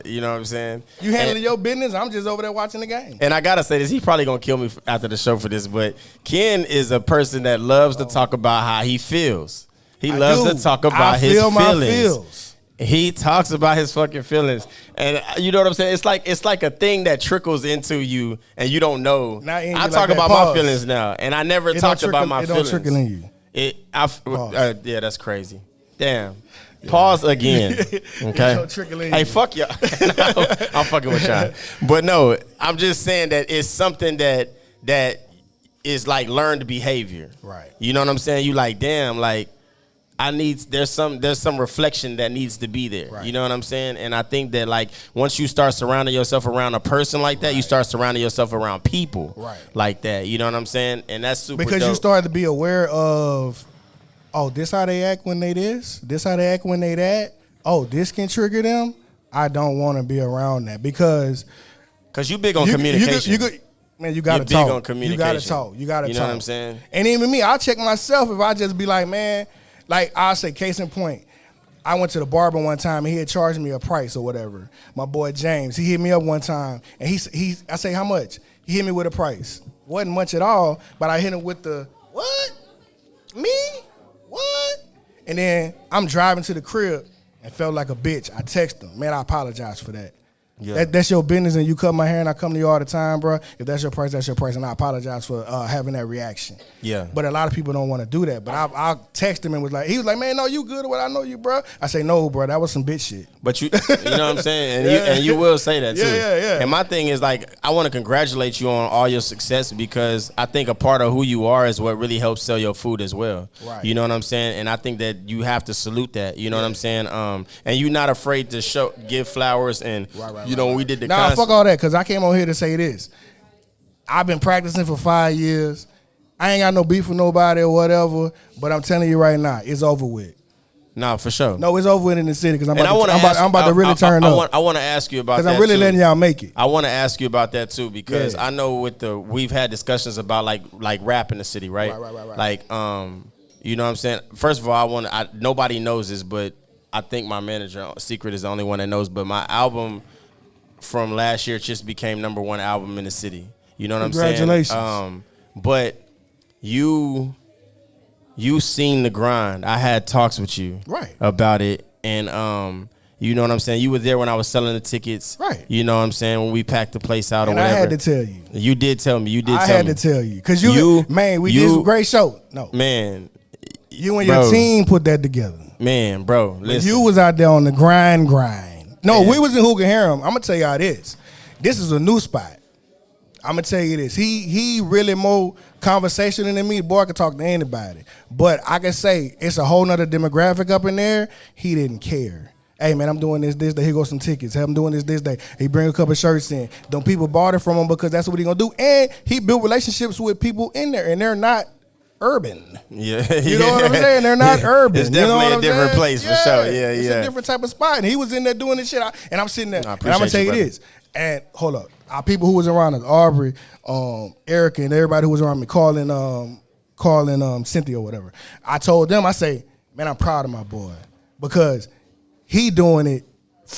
You know what I'm saying? You handling your business. I'm just over there watching the game. And I got to say this. He's probably going to kill me after the show for this, but Ken is a person that loves to talk about how he feels. He loves to talk about his feelings. He talks about his fucking feelings. And you know what I'm saying? It's like a thing that trickles into you and you don't know. I talk about my feelings now, and I never talked about my feelings. It don't trickle in you. Yeah, that's crazy. Damn. Yeah. Pause again. Okay. Hey, fuck y'all. No, I'm fucking with y'all. But no, I'm just saying that it's something that is like learned behavior. Right. You know what I'm saying? You like, damn, like there's some reflection that needs to be there. Right. You know what I'm saying? And I think that like once you start surrounding yourself around a person like that, you start surrounding yourself around people like that. You know what I'm saying? And that's super because dope. You start to be aware of, oh, this how they act when they this how they act when they that. Oh, this can trigger them. I don't want to be around that because you big on communication. Man, you gotta talk. Big on communication. You gotta talk. You know what I'm saying? And even me, I'll check myself if I just be like, man. Like, I'll say, case in point, I went to the barber one time, and he had charged me a price or whatever. My boy James, he hit me up one time, and I say, how much? He hit me with a price. Wasn't much at all, but I hit him with the, what? Me? What? And then I'm driving to the crib and felt like a bitch. I text him, man, I apologize for that. Yeah. That's your business, and you cut my hair, and I come to you all the time, bro. If that's your price, and I apologize for having that reaction. Yeah. But a lot of people don't want to do that. But I'll text him and he was like, man, no, you good or what? I know you, bro. I say, no, bro, that was some bitch shit. But you know what I'm saying? And you will say that, too. Yeah. And my thing is, like, I want to congratulate you on all your success because I think a part of who you are is what really helps sell your food as well. Right. You know what I'm saying? And I think that you have to salute that. You know what I'm saying? And you're not afraid to give flowers and you know, we did the fuck all that, because I came on here to say this. I've been practicing for 5 years. I ain't got no beef with nobody or whatever, but I'm telling you right now, it's over with. Nah, for sure. No, it's over with in the city because I'm And about to really turn up. I want to ask you about that because I'm really too. letting y'all make it. I want to ask you about that too because Yeah. I know we've had discussions about like rap in the city, right? Right. Like you know what I'm saying? First of all, nobody knows this, but I think my manager Secret is the only one that knows, but my album from last year just became #1 album in the city. You know what I'm saying? Congratulations. But you seen the grind. I had talks with you about it, and you know what I'm saying? You were there when I was selling the tickets. Right. You know what I'm saying? When we packed the place out or And whatever. I had to tell you. You did tell me. I had to tell you. Because we did some great show. No. Man. You and your team put that together. Man, bro, listen. You was out there on the grind. No, Man. we was in Hookah Harem. I'm going to tell y'all this. This is a new spot. I'm going to tell you this. He really more conversational than me. Boy, I can talk to anybody. But I can say it's a whole nother demographic up in there. He didn't care. Hey, man, I'm doing this day. Here goes some tickets. Hey, I'm doing this day. He bring a couple shirts in. Them people bought it from him because that's what he going to do. And he built relationships with people in there, and they're not urban. Yeah. You know what I'm saying? They're not urban. It's definitely a different place for sure. Yeah, It's a different type of spot. And he was in there doing this shit. And I'm sitting there. And I'm going to tell you this. And hold up. Our people who was around us, Aubrey, Erica, and everybody who was around me, calling Cynthia or whatever. I told them, I say, man, I'm proud of my boy. Because he doing it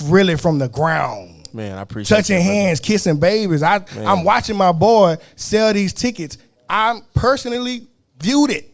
really from the ground. Man, I appreciate touching that, hands, kissing babies. I'm watching my boy sell these tickets. I personally viewed it.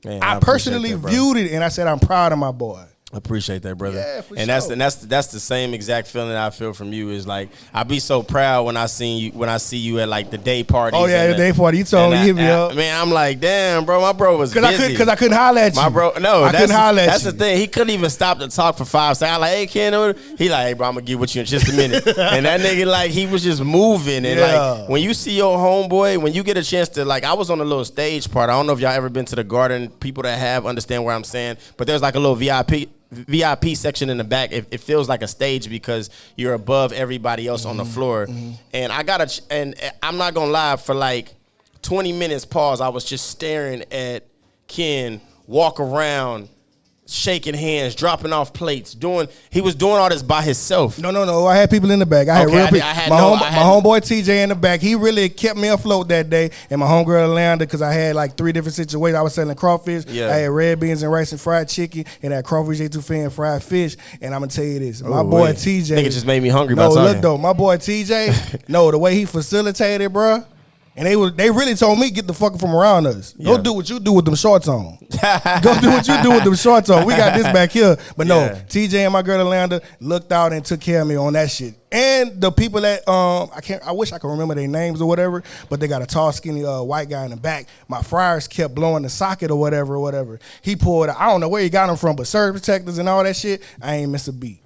Man, I personally viewed it, and I said I'm proud of my boy. I appreciate that, brother. Yeah, for and sure. that's the same exact feeling that I feel from you. Is like I be so proud when I see you at like the day parties. Oh yeah, the day party. You told me, hit me up. Man, I'm like, damn, bro, my bro was busy. Because I couldn't holler at you. My bro, no, I couldn't holler at you. That's the thing. He couldn't even stop to talk for 5 seconds. I'm like, hey, Ken, he like, hey, bro, I'm gonna get with you in just a minute. And that nigga, like, he was just moving. And like, when you see your homeboy, when you get a chance to, like, I was on a little stage part. I don't know if y'all ever been to the Garden. People that have understand where I'm saying, but there's like a little VIP section in the back. It feels like a stage because you're above everybody else on the floor. And and I'm not gonna lie, for like 20 minutes, pause, I was just staring at Ken walk around, shaking hands, dropping off plates, he was doing all this by himself. No. I had people in the back. I had real people. My homeboy TJ in the back. He really kept me afloat that day. And my homegirl Alanda, because I had like 3 different situations. I was selling crawfish. Yeah. I had red beans and rice and fried chicken, and that crawfish etouffee and fried fish. And I'm gonna tell you this, my boy TJ. Nigga just made me hungry by talking. talking. Look though, my boy TJ. The way he facilitated, bruh. And they really told me, get the fuck from around us. Go do what you do with them shorts on. Go do what you do with them shorts on. We got this back here. But no, TJ and my girl Alanda looked out and took care of me on that shit. And the people that I wish I could remember their names or whatever, but they got a tall, skinny white guy in the back. My fryers kept blowing the socket or whatever. He pulled, I don't know where he got them from, but surge protectors and all that shit, I ain't miss a beat.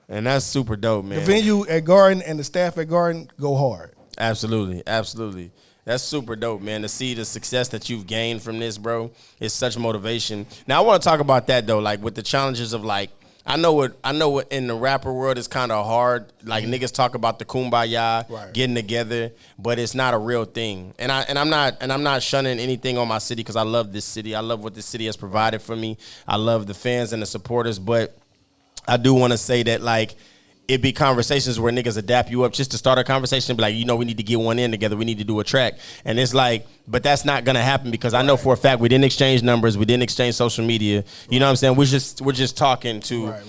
And that's super dope, man. The venue at Garden and the staff at Garden go hard. Absolutely. That's super dope, man. To see the success that you've gained from this, bro, is such motivation. Now I want to talk about that though, like with the challenges of like, I know what in the rapper world is kind of hard. Like niggas talk about the kumbaya, getting together, but it's not a real thing. And I'm not shunning anything on my city because I love this city. I love what this city has provided for me. I love the fans and the supporters, but I do want to say that like, it be conversations where niggas adapt you up just to start a conversation and be like, we need to get one in together. We need to do a track. And it's like, but that's not going to happen because I know for a fact we didn't exchange numbers. We didn't exchange social media. You know what I'm saying? We're just talking to. Right.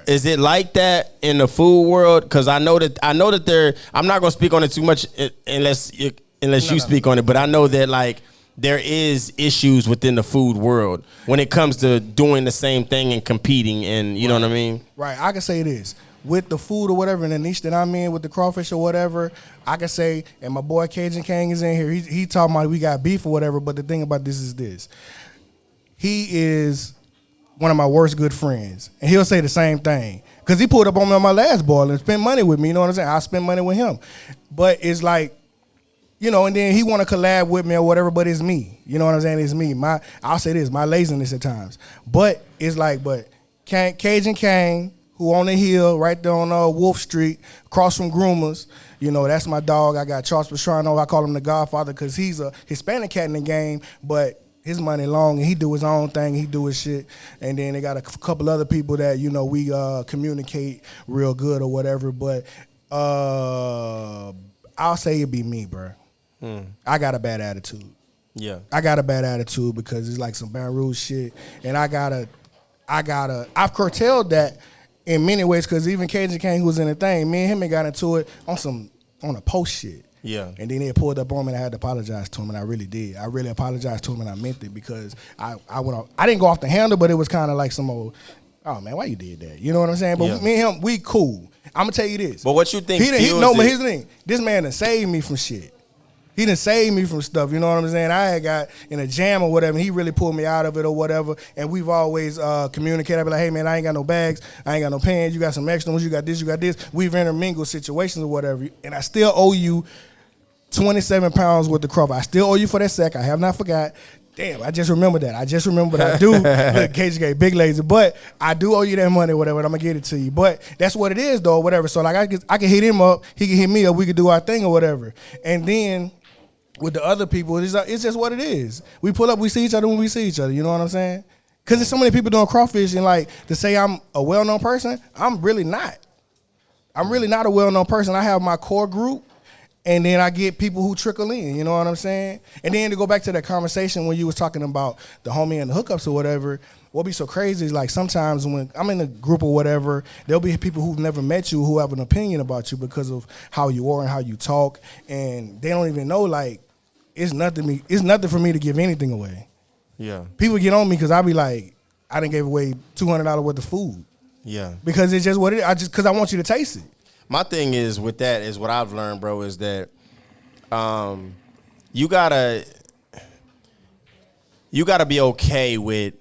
Is it like that in the food world? Because I know that I'm not going to speak on it too much unless you speak on it. But I know that like, there is issues within the food world when it comes to doing the same thing and competing and you know what I mean? Right. I can say this. With the food or whatever in the niche that I'm in with the crawfish or whatever, I can say, and my boy Cajun King is in here, he talking about we got beef or whatever, but the thing about this is this. He is one of my worst good friends, and he'll say the same thing. Because he pulled up on me on my last ball and spent money with me, you know what I'm saying? I spend money with him. But it's like, and then he want to collab with me or whatever, but it's me. You know what I'm saying? It's me. I'll say this, my laziness at times. But it's like, Cajun King, who on the hill right there on Wolf Street, across from Groomers. That's my dog. I got Charles Pastrano. I call him the Godfather because he's a Hispanic cat in the game, but his money long, and he do his own thing. He do his shit, and then they got a couple other people that we communicate real good or whatever. But I'll say it'd be me, bro. I got a bad attitude. Yeah, I got a bad attitude because it's like some Baton Rouge shit, and I've curtailed that in many ways because even Cajun King, who was in the thing, me and him got into it on a post shit. Yeah. And then they pulled up on me and I had to apologize to him, and I really did. I really apologized to him and I meant it because I went off. I didn't go off the handle, but it was kind of like some old, oh man, why you did that? You know what I'm saying? But me and him, we cool. I'm gonna tell you this. But what you think? But here's the thing. This man done saved me from shit. He done saved me from stuff. You know what I'm saying? I had got in a jam or whatever. And he really pulled me out of it or whatever. And we've always communicated. I be like, hey man, I ain't got no bags. I ain't got no pants. You got some extra ones. You got this. You got this. We've intermingled situations or whatever. And I still owe you 27 pounds worth of Crawford. I still owe you for that sack. I have not forgot. Damn, I just remembered that. I do. Look, KJK, big lazy. But I do owe you that money or whatever, and I'm going to get it to you. But that's what it is, though, whatever. So, like, I can hit him up. He can hit me up. We can do our thing or whatever. And then with the other people, it's just what it is. We pull up, we see each other when we see each other. You know what I'm saying? Because there's so many people doing crawfish, and, like, to say I'm a well-known person, I'm really not. I'm really not a well-known person. I have my core group. And then I get people who trickle in, you know what I'm saying? And then to go back to that conversation when you was talking about the homie and the hookups or whatever, what be so crazy is like sometimes when I'm in a group or whatever, there'll be people who've never met you who have an opinion about you because of how you are and how you talk, and they don't even know, like, it's nothing for me to give anything away. Yeah. People get on me because I be like, I done gave away $200 worth of food. Yeah. Because it's just what it is. Because I want you to taste it. My thing is with that is what I've learned, bro, is that you gotta be okay with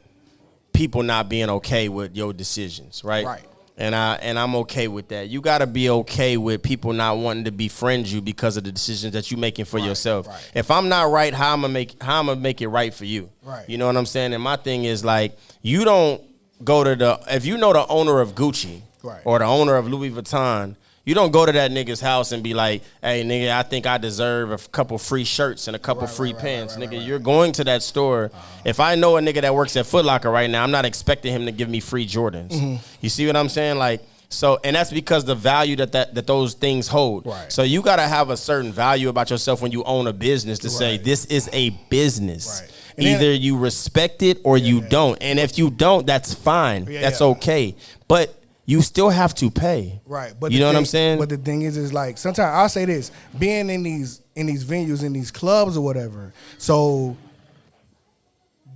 people not being okay with your decisions, right? Right. And I'm okay with that. You gotta be okay with people not wanting to befriend you because of the decisions that you're making for yourself. Right. If I'm not right, how I'm gonna make it right for you? Right. You know what I'm saying? And my thing is like, you don't go to if you know the owner of Gucci or the owner of Louis Vuitton. You don't go to that nigga's house and be like, hey, nigga, I think I deserve a couple free shirts and a couple free pants. Nigga, you're going to that store. If I know a nigga that works at Foot Locker right now, I'm not expecting him to give me free Jordans. Mm-hmm. You see what I'm saying? Like, so, and that's because the value that those things hold. Right. So you got to have a certain value about yourself when you own a business to say, this is a business. Right. Either you respect it or you don't. And if you don't, that's fine. That's okay. But you still have to pay. Right. But you know what I'm saying? But the thing is like, sometimes I'll say this, being in these venues, in these clubs or whatever, so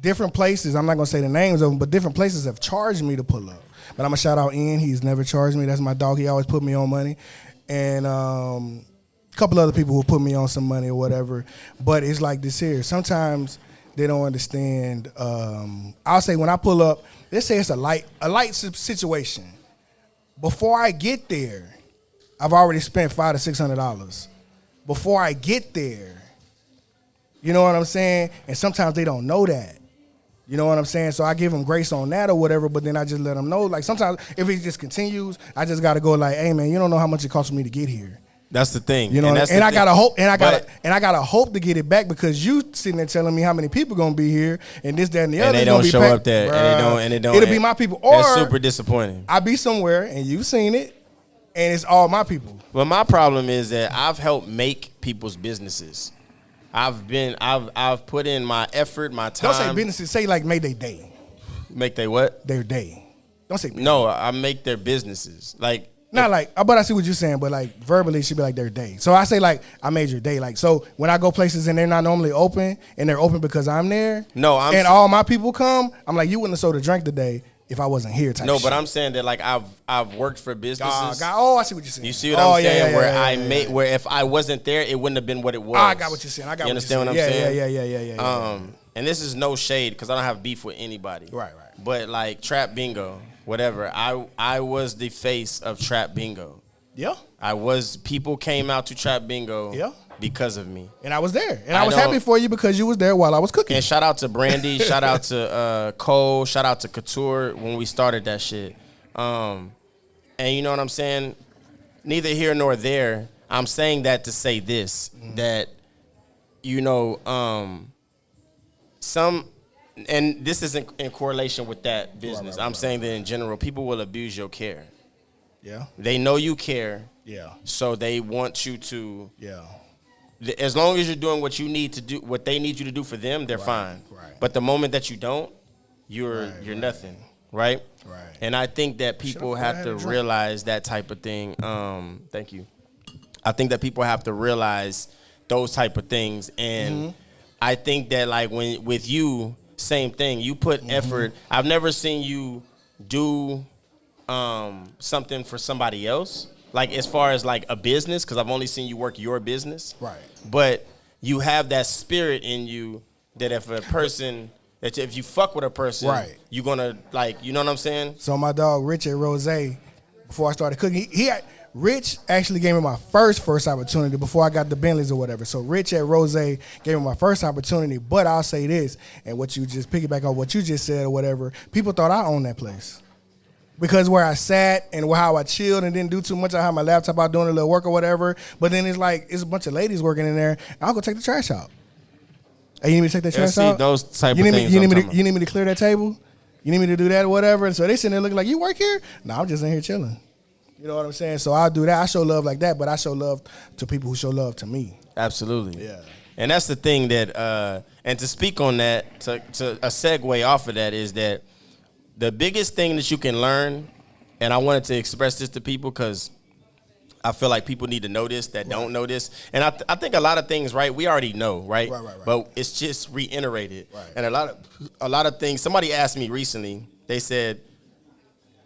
different places, I'm not going to say the names of them, but different places have charged me to pull up. But I'm going to shout out Ian. He's never charged me. That's my dog. He always put me on money. And a couple other people who put me on some money or whatever. But it's like this here. Sometimes they don't understand. I'll say when I pull up, let's say it's a light situation. Before I get there, I've already spent $500 to $600. Before I get there, you know what I'm saying? And sometimes they don't know that. You know what I'm saying? So I give them grace on that or whatever, but then I just let them know. Like sometimes if it just continues, I just got to go like, hey man, you don't know how much it costs for me to get here. That's the thing. You know, and I gotta hope, and I gotta hope to get it back because you sitting there telling me how many people gonna be here and this, that, and the other. And they don't show up there, and they don't. It'll be my people, or it's super disappointing. I be somewhere and you've seen it, and it's all my people. Well, my problem is that I've helped make people's businesses. I've put in my effort, my time. Don't say businesses. Say like make their day. Make they what? Their day. Don't say business. No. I make their businesses like. Not like, but I see what you're saying, but like verbally it should be like their day. So I say like, I made your day. Like, so when I go places and they're not normally open and they're open because I'm there. No, and all my people come, I'm like, you wouldn't have sold a drink today if I wasn't here type but I'm saying that like I've worked for businesses. Oh, I see what you're saying. You see what I'm saying? Where if I wasn't there, it wouldn't have been what it was. I got what you're saying. You understand what I'm saying? Yeah. And this is no shade because I don't have beef with anybody. Right. But like Trap Bingo, whatever. I was the face of Trap Bingo. Yeah. People came out to Trap Bingo because of me. And I was there. And I was happy for you because you was there while I was cooking. And shout out to Brandy, shout out to Cole, shout out to Couture when we started that shit. And you know what I'm saying? Neither here nor there. I'm saying that to say this, that, you know, and this isn't in correlation with that business. I'm saying that in general, people will abuse your care. Yeah. They know you care. Yeah. So they want you to. Yeah. As long as you're doing what you need to do, what they need you to do for them, they're fine. Right. But the moment that you don't, you're nothing. Right. Right. And I think that people have to realize that type of thing. Thank you. I think that people have to realize those type of things, and I think that like when with you, same thing. You put effort. I've never seen you do something for somebody else, like as far as like a business, because I've only seen you work your business. Right. But you have that spirit in you that if a person, that if you fuck with a person, right, you're gonna like, you know what I'm saying? So my dog Rich at Rose, before I started cooking, Rich actually gave me my first opportunity before I got the Bentleys or whatever. So Rich at Rose gave me my first opportunity. But I'll say this, and what you just piggyback on what you just said or whatever, people thought I owned that place. Because where I sat and how I chilled and didn't do too much, I had my laptop out doing a little work or whatever. But then it's like, it's a bunch of ladies working in there. I'll go take the trash out. Hey, you need me to take that trash out? Those type you of need things. You need me to clear that table? You need me to do that or whatever? And so they sitting there looking like, you work here? No, I'm just in here chilling. You know what I'm saying? So I'll do that. I show love like that, but I show love to people who show love to me. Absolutely. Yeah. And that's the thing that, and to speak on that, to a segue off of that is that the biggest thing that you can learn, and I wanted to express this to people because I feel like people need to know this that don't know this. And I think a lot of things, right, we already know, right? Right. But it's just reiterated. Right. And a lot of things, somebody asked me recently, they said,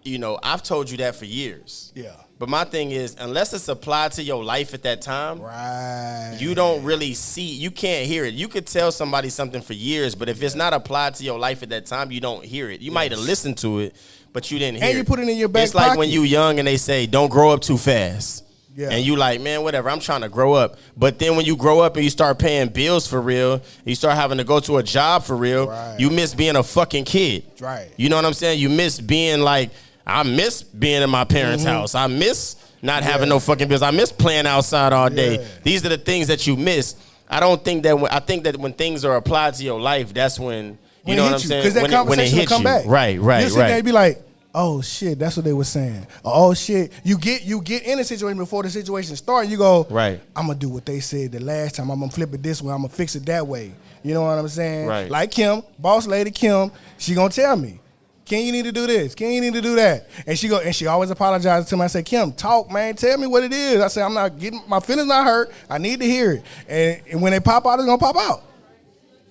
you know, I've told you that for years. Yeah. But my thing is, unless it's applied to your life at that time, right, you don't really see, you can't hear it. You could tell somebody something for years, but if it's not applied to your life at that time, you don't hear it. You might have listened to it, but you didn't hear it. And you put it in your back It's like pocket. when you young and they say, don't grow up too fast. Yeah. And you like, man, whatever, I'm trying to grow up. But then when you grow up and you start paying bills for real, you start having to go to a job for real, you miss being a fucking kid. Right. You know what I'm saying? You miss being like, I miss being in my parents' house. I miss not having no fucking bills. I miss playing outside all day. These are the things that you miss. I think that when things are applied to your life, that's when you know what I'm saying? Because that conversation will come back. Right. You sit there and be like, oh shit, that's what they were saying. Oh shit, you get in a situation before the situation starts. You go, right, I'm gonna do what they said the last time. I'm gonna flip it this way. I'm gonna fix it that way. You know what I'm saying? Right. Like Kim, boss lady Kim, she gonna tell me, Ken, you need to do this. Ken, you need to do that. And she always apologizes to me. I say, Kim, talk, man. Tell me what it is. I say, I'm not getting, my feelings not hurt. I need to hear it. And when they pop out, it's going to pop out.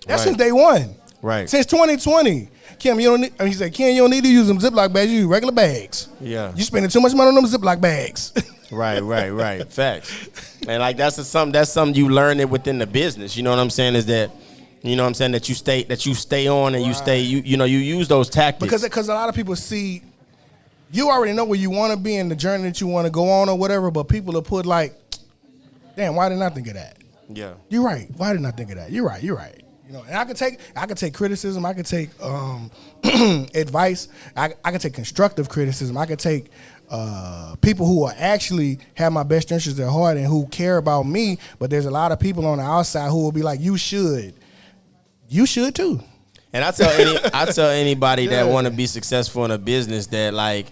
That's since day one. Right. Since 2020. Kim, you don't need, he said, Ken, you don't need to use them Ziploc bags. You use regular bags. Yeah. You spending too much money on them Ziploc bags. Right. Facts. And like that's something you learn it within the business. You know what I'm saying? Is that, you know what I'm saying, that you stay on and you stay, you use those tactics. Because a lot of people see, you already know where you want to be in the journey that you want to go on or whatever, but people will put like, damn, why didn't I think of that? Yeah. You're right. Why didn't I think of that? You're right. You know, and I could take criticism, I could take advice, I could take constructive criticism, I could take people who are actually have my best interests at heart and who care about me, but there's a lot of people on the outside who will be like, you should too. And I tell anybody that want to be successful in a business that like,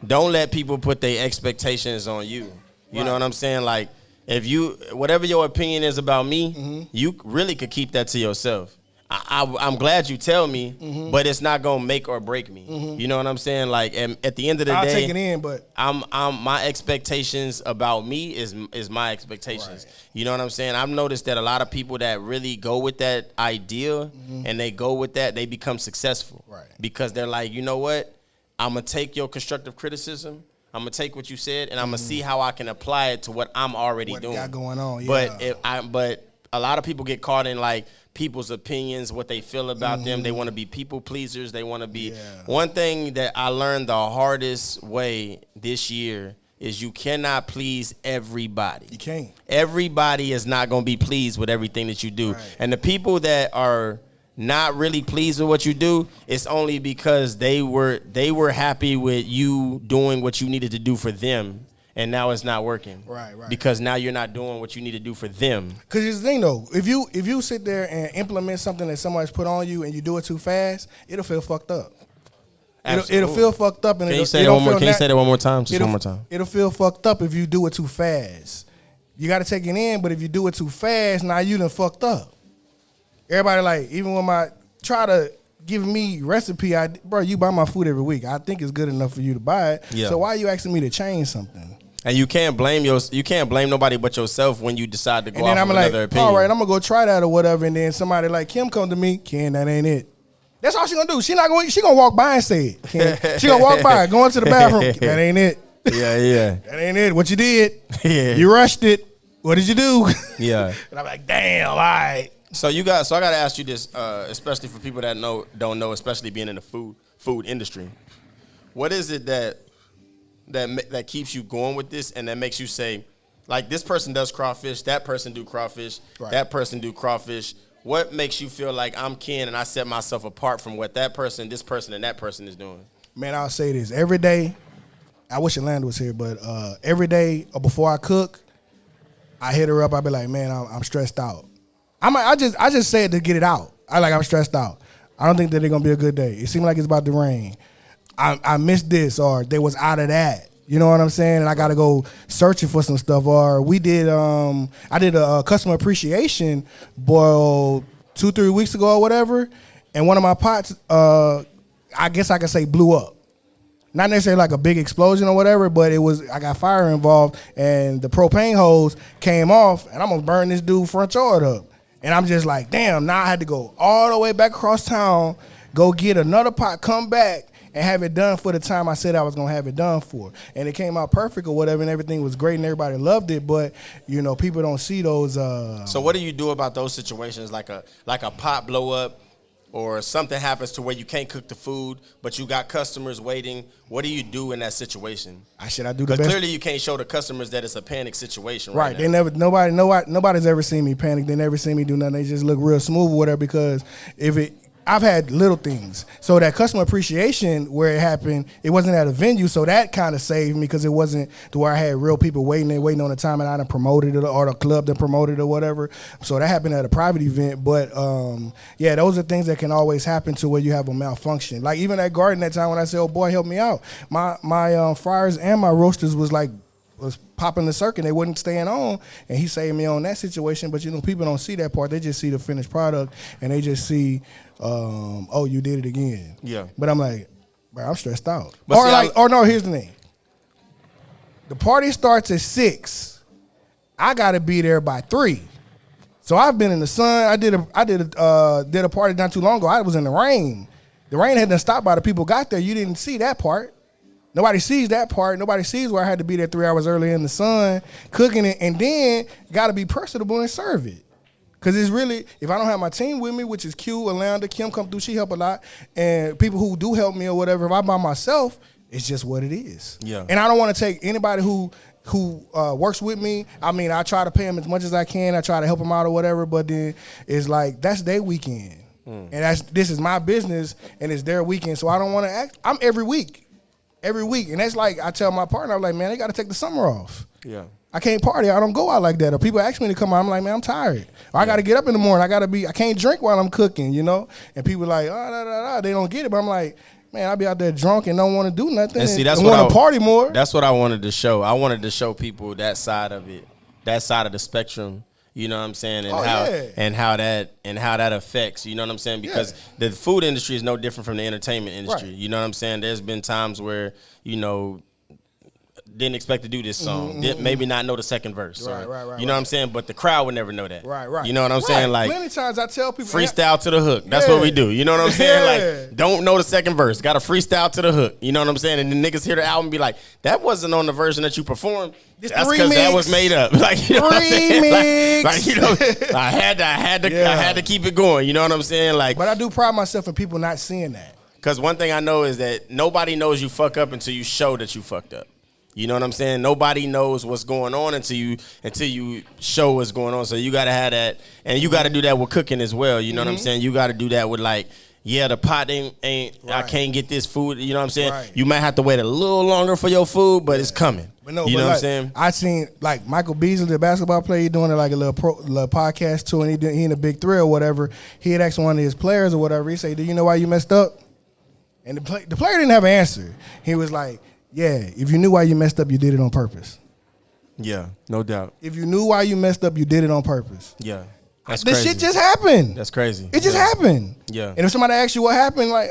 don't let people put their expectations on you. You know what I'm saying? Like, if whatever your opinion is about me, you really could keep that to yourself. I'm glad you tell me, but it's not gonna make or break me. You know what I'm saying? Like, and at the end of the day, I'll take it in, but I'm my expectations about me is my expectations. Right. You know what I'm saying? I've noticed that a lot of people that really go with that idea and they go with that, they become successful. Right. Because they're like, you know what? I'm gonna take your constructive criticism. I'm gonna take what you said and I'm gonna see how I can apply it to what I'm already doing. Got going on? Yeah. But a lot of people get caught in like people's opinions, what they feel about them. They want to be people pleasers. They want to be. One thing that I learned the hardest way this year is you cannot please everybody. You can't. Everybody is not going to be pleased with everything that you do. Right. And the people that are not really pleased with what you do, it's only because they were happy with you doing what you needed to do for them. and now it's not working. Right. Because now you're not doing what you need to do for them. Because here's the thing, though. If you sit there and implement something that somebody's put on you and you do it too fast, it'll feel fucked up. It'll feel fucked up. And Can you say that one more? Can you say that one more time? Just one more time. It'll feel fucked up if you do it too fast. You got to take it in, but if you do it too fast, now you done fucked up. Everybody like, even when try to give me recipe, bro, you buy my food every week. I think it's good enough for you to buy it. Yeah. So why are you asking me to change something? And you can't blame nobody but yourself when you decide to go off of another opinion. All right, I'm gonna go try that or whatever, and then somebody like Kim come to me, Ken, that ain't it. That's all she gonna do. She gonna walk by and say it. Ken. She gonna walk by, go into the bathroom. That ain't it. Yeah. That ain't it. What you did? Yeah. You rushed it. What did you do? Yeah. And I'm like, damn, all right. So I gotta ask you this, especially for people that don't know, especially being in the food industry. What is it that keeps you going with this, and that makes you say, like, this person does crawfish, that person do crawfish, right. That person do crawfish. What makes you feel like I'm Ken and I set myself apart from what that person, this person, and that person is doing? Man, I'll say this every day. I wish Atlanta was here, but every day or before I cook, I hit her up. I be like, man, I'm stressed out. I just say it to get it out. I'm stressed out. I don't think that it's gonna be a good day. It seems like it's about to rain. I missed this, or they was out of that. You know what I'm saying? And I gotta go searching for some stuff. Or I did a customer appreciation boil 2-3 weeks ago or whatever, and one of my pots, I guess I could say blew up. Not necessarily like a big explosion or whatever, but I got fire involved, and the propane hose came off, and I'm gonna burn this dude front yard up. And I'm just like, damn, now I had to go all the way back across town, go get another pot, come back, and have it done for the time I said I was going to have it done for. And it came out perfect or whatever, and everything was great, and everybody loved it. But, people don't see those. So what do you do about those situations, like a pot blow up, or something happens to where you can't cook the food, but you got customers waiting? What do you do in that situation? I do the best. Because clearly you can't show the customers that it's a panic situation right now. They nobody's ever seen me panic. They never seen me do nothing. They just look real smooth or whatever, because I've had little things. So that customer appreciation where it happened, it wasn't at a venue, so that kind of saved me, because it wasn't to where I had real people waiting on the time, and I done promoted it, or the club that promoted it or whatever. So that happened at a private event. But those are things that can always happen to where you have a malfunction. Like even at Garden that time when I said, oh boy, help me out. My fryers and my roasters was popping the circuit. They wasn't staying on, and he saved me on that situation. But people don't see that part. They just see the finished product, and they just see, oh, you did it again. Yeah. But I'm like, bro, I'm stressed out. But no, here's the thing. The party starts at 6. I gotta be there by 3. So I've been in the sun. I did a party not too long ago. I was in the rain. The rain hadn't stopped by the people got there. You didn't see that part. Nobody sees that part. Nobody sees where I had to be there 3 hours early in the sun, cooking it, and then got to be personable and serve it. Because it's really, if I don't have my team with me, which is Q, Alanda, Kim come through, she help a lot, and people who do help me or whatever, if I'm by myself, it's just what it is. Yeah. And I don't want to take anybody who works with me. I mean, I try to pay them as much as I can. I try to help them out or whatever, but then it's like, that's their weekend. And this is my business, and it's their weekend, so I don't want to act. I'm every week. And that's like, I tell my partner, I'm like, man, they got to take the summer off. Yeah. I can't party. I don't go out like that. Or people ask me to come out, I'm like, man, I'm tired. Or I got to get up in the morning. I can't drink while I'm cooking, And people like, they don't get it. But I'm like, man, I be out there drunk and don't want to do nothing. And see, that's what want to party more. That's what I wanted to show. I wanted to show people that side of it, that side of the spectrum. You know what I'm saying, and how that affects. You know what I'm saying, because the food industry is no different from the entertainment industry. Right. You know what I'm saying. There's been times where didn't expect to do this song, maybe not know the second verse. Right. You know what I'm saying, but the crowd would never know that. Right. You know what I'm saying, like many times I tell people freestyle to the hook. That's what we do. You know what I'm saying, like don't know the second verse, got to freestyle to the hook. You know what I'm saying, and the niggas hear the album and be like, that wasn't on the version that you performed. That's because that was made up. Like, you know what I'm saying? Like I had to keep it going. You know what I'm saying? Like, but I do pride myself in people not seeing that. Because one thing I know is that nobody knows you fuck up until you show that you fucked up. You know what I'm saying? Nobody knows what's going on until you show what's going on. So you gotta have that, and you gotta do that with cooking as well. You know what I'm saying? You gotta do that with, like, yeah, the pot ain't I Right. can't get this food. You know what I'm saying? Right. You might have to wait a little longer for your food, but it's coming. But no, you but know like, what I'm saying? I seen like Michael Beasley, the basketball player, he doing it like a little podcast too, and he in a big Thrill or whatever. He had asked one of his players or whatever. He said, "Do you know why you messed up?" And the player didn't have an answer. He was like, "Yeah, if you knew why you messed up, you did it on purpose. Yeah, no doubt. If you knew why you messed up, you did it on purpose." Yeah, that's This crazy. shit just happened. That's crazy. It just happened. Yeah. And if somebody asks you what happened, like,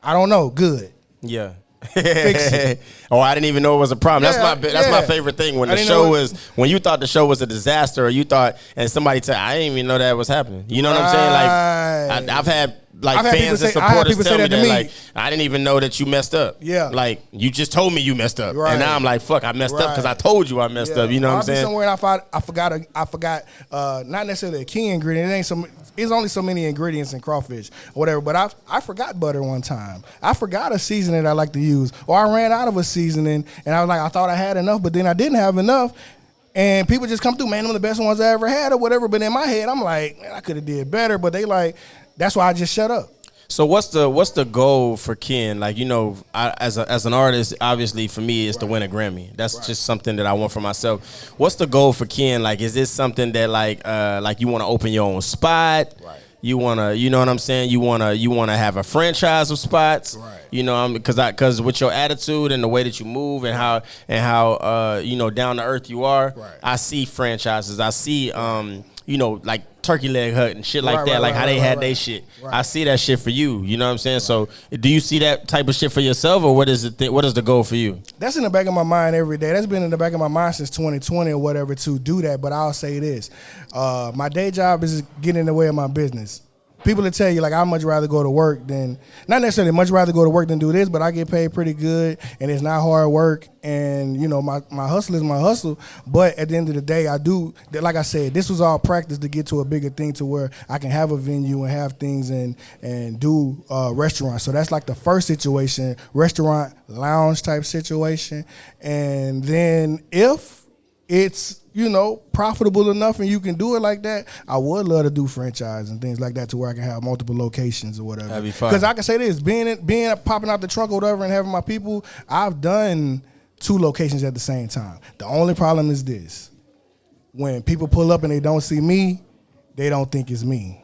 I don't know. Good. Yeah. Fix it. Oh, I didn't even know it was a problem. Yeah, That's my yeah. favorite thing when I the didn't show know was when you thought the show was a disaster, or you thought and somebody said I didn't even know that was happening. You know what I'm saying? Right. Like I've had like I've had people fans and say- I had supporters people tell say me that to that me. like I didn't even know that you messed up. Yeah. Like you just told me you messed up, Right. and now I'm like fuck, I messed up because I Right. told you I messed up. You know what I'm I'll be saying? somewhere and I forgot not necessarily a key ingredient. It ain't some. It's only so many ingredients in crawfish or whatever. But I forgot butter one time. I forgot a seasoning I like to use, or I ran out of a seasoning, and I was like, I thought I had enough, but then I didn't have enough. And people just come through, man, them are the best ones I ever had or whatever. But in my head, I'm like, man, I could have did better. But they like, that's why I just shut up. So what's the goal for Ken? Like, you know, as an artist, obviously for me is to win a Grammy. That's just something that I want for myself. What's the goal for Ken? Like, is this something that like you want to open your own spot? Right. You wanna, you know what I'm saying? You wanna have a franchise of spots. Right. You know, because with your attitude and the way that you move and how you know down to earth you are. Right. I see franchises. I see you know like Turkey Leg Hut and shit like Right, that. right, Like right, how they right, had right. their shit. Right. I see that shit for you. You know what I'm saying? So do you see that type of shit for yourself, or what is it? What is the goal for you? That's in the back of my mind every day. That's been in the back of my mind since 2020 or whatever to do that. But I'll say this. My day job is getting in the way of my business. People will tell you, like, I'd much rather go to work than, not necessarily much rather go to work than do this, but I get paid pretty good, and it's not hard work, and, you know, my hustle is my hustle. But at the end of the day, I do, like I said, this was all practice to get to a bigger thing to where I can have a venue and have things and do restaurants. So that's like the first situation, restaurant, lounge type situation. And then if it's, you know, profitable enough and you can do it like that, I would love to do franchise and things like that to where I can have multiple locations or whatever. That'd be fun. Because I can say this, being popping out the trunk or whatever and having my people, I've done 2 locations at the same time. The only problem is this. When people pull up and they don't see me, they don't think it's me.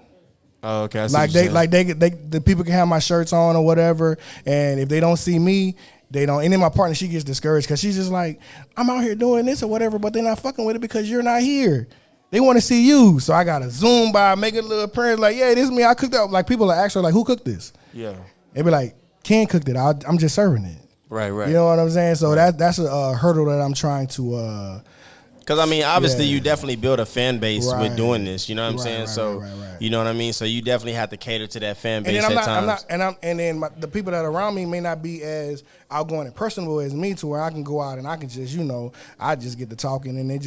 Oh, okay. I see Like what you're saying. the people can have my shirts on or whatever, and if they don't see me, they don't. And then my partner, she gets discouraged because she's just like, I'm out here doing this or whatever, but they're not fucking with it because you're not here. They want to see you, so I gotta zoom by, make a little appearance, like, yeah, this is me. I cooked up. Like people are actually like, who cooked this? Yeah. They be like, Ken cooked it. I'm just serving it. Right. Right. You know what I'm saying? So that's a hurdle that I'm trying to. Because, I mean, obviously, Yeah. you definitely build a fan base Right. with doing this. You know what I'm Right, saying? right, So, right. you know what I mean? So, you definitely have to cater to that fan base And then at times. and then the people that are around me may not be as outgoing and personable as me, to where I can go out and I can just, you know, I just get the talking and I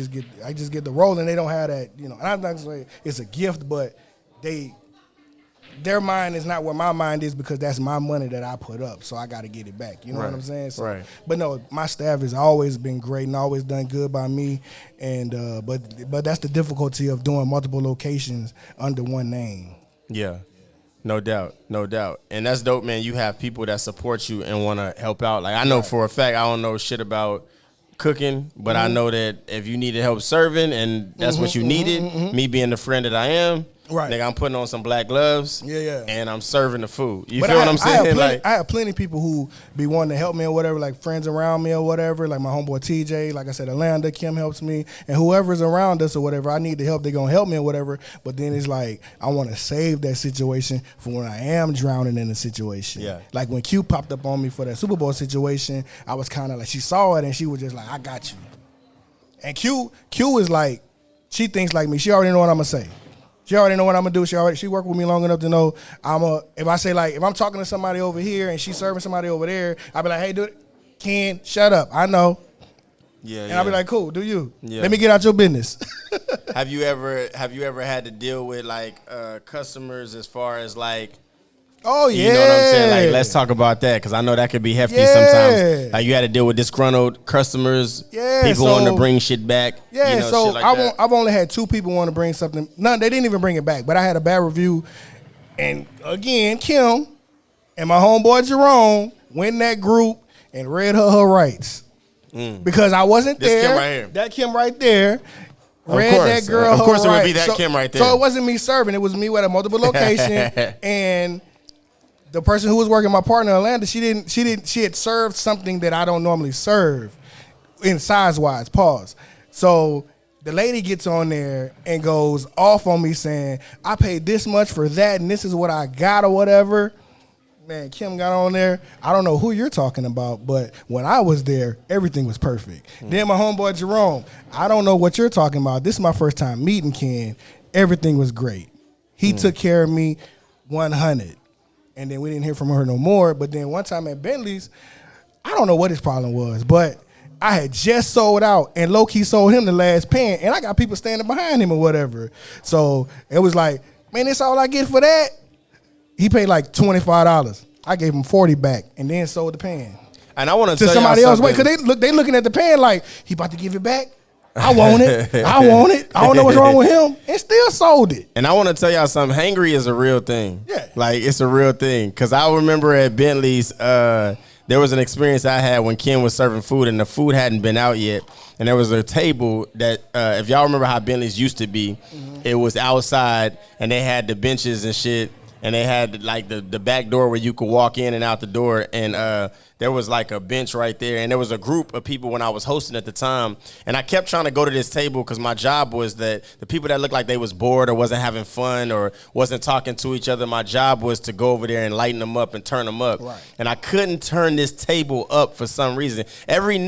just get the rolling. They don't have that, you know. And I'm not saying it's a gift, but their mind is not where my mind is because that's my money that I put up, so I got to get it back. You know Right. what I'm saying? So, Right. But no, my staff has always been great and always done good by me. And but that's the difficulty of doing multiple locations under one name. Yeah. No doubt. No doubt. And that's dope, man. You have people that support you and want to help out. Like, I know for a fact I don't know shit about cooking, but I know that if you needed help serving and that's what you needed, me being the friend that I am, Right. nigga, I'm putting on some black gloves, Yeah. and I'm serving the food. You But feel what I'm saying? I have plenty of people who be wanting to help me or whatever, like friends around me or whatever, like my homeboy TJ, like I said, Alanda, Kim helps me, and whoever's around us or whatever, I need the help, they're going to help me or whatever, but then it's like, I want to save that situation for when I am drowning in a situation. Yeah. Like when Q popped up on me for that Super Bowl situation, I was kind of like, she saw it and she was just like, I got you. And Q is like, she thinks like me. She already know what I'm going to say. She already know what I'm gonna do. She worked with me long enough to know if I say like if I'm talking to somebody over here and she's serving somebody over there, I'll be like, hey, dude, Ken, shut up. I know. Yeah. And I'll be like, cool, do you. Yeah. Let me get out your business. Have you ever had to deal with like customers as far as like, Oh yeah. you know what I'm saying? Like, let's talk about that because I know that could be hefty Yeah. sometimes. Like, you had to deal with disgruntled customers, Yeah, people so- wanting to bring shit back. Yeah, you know, so shit like that. I've only had 2 people want to bring something. None, they didn't even bring it back, but I had a bad review. And again, Kim and my homeboy Jerome went in that group and read her rights. Because I wasn't there. This Kim right here. That Kim right there. Read course. that girl. Of course, it would be rights. that Kim right there. So it wasn't me serving. It was me at a multiple location. And the person who was working, my partner in Atlanta, she had served something that I don't normally serve in size-wise. Pause. So the lady gets on there and goes off on me saying, I paid this much for that and this is what I got or whatever. Man, Kim got on there. I don't know who you're talking about, but when I was there, everything was perfect. Then my homeboy Jerome, I don't know what you're talking about. This is my first time meeting Ken. Everything was great. He took care of me 100. And then we didn't hear from her no more. But then one time at Bentley's, I don't know what his problem was, but I had just sold out and low-key sold him the last pen, and I got people standing behind him or whatever. So it was like, man, that's all I get for that? He paid like $25. I gave him $40 back and then sold the pen. And I want to to tell somebody y'all else. Wait, something. because they looking at the pen like, he about to give it back? I want it. I want it. I don't know what's wrong with him. And still sold it. And I want to tell y'all something. Hangry is a real thing. Yeah. Like, it's a real thing. Because I remember at Bentley's, there was an experience I had when Ken was serving food and the food hadn't been out yet. And there was a table that, if y'all remember how Bentley's used to be, it was outside and they had the benches and shit. And they had like the back door where you could walk in and out the door. And there was like a bench right there. And there was a group of people when I was hosting at the time. And I kept trying to go to this table because my job was that the people that looked like they was bored or wasn't having fun or wasn't talking to each other, my job was to go over there and lighten them up and turn them up. Right. And I couldn't turn this table up for some reason. Every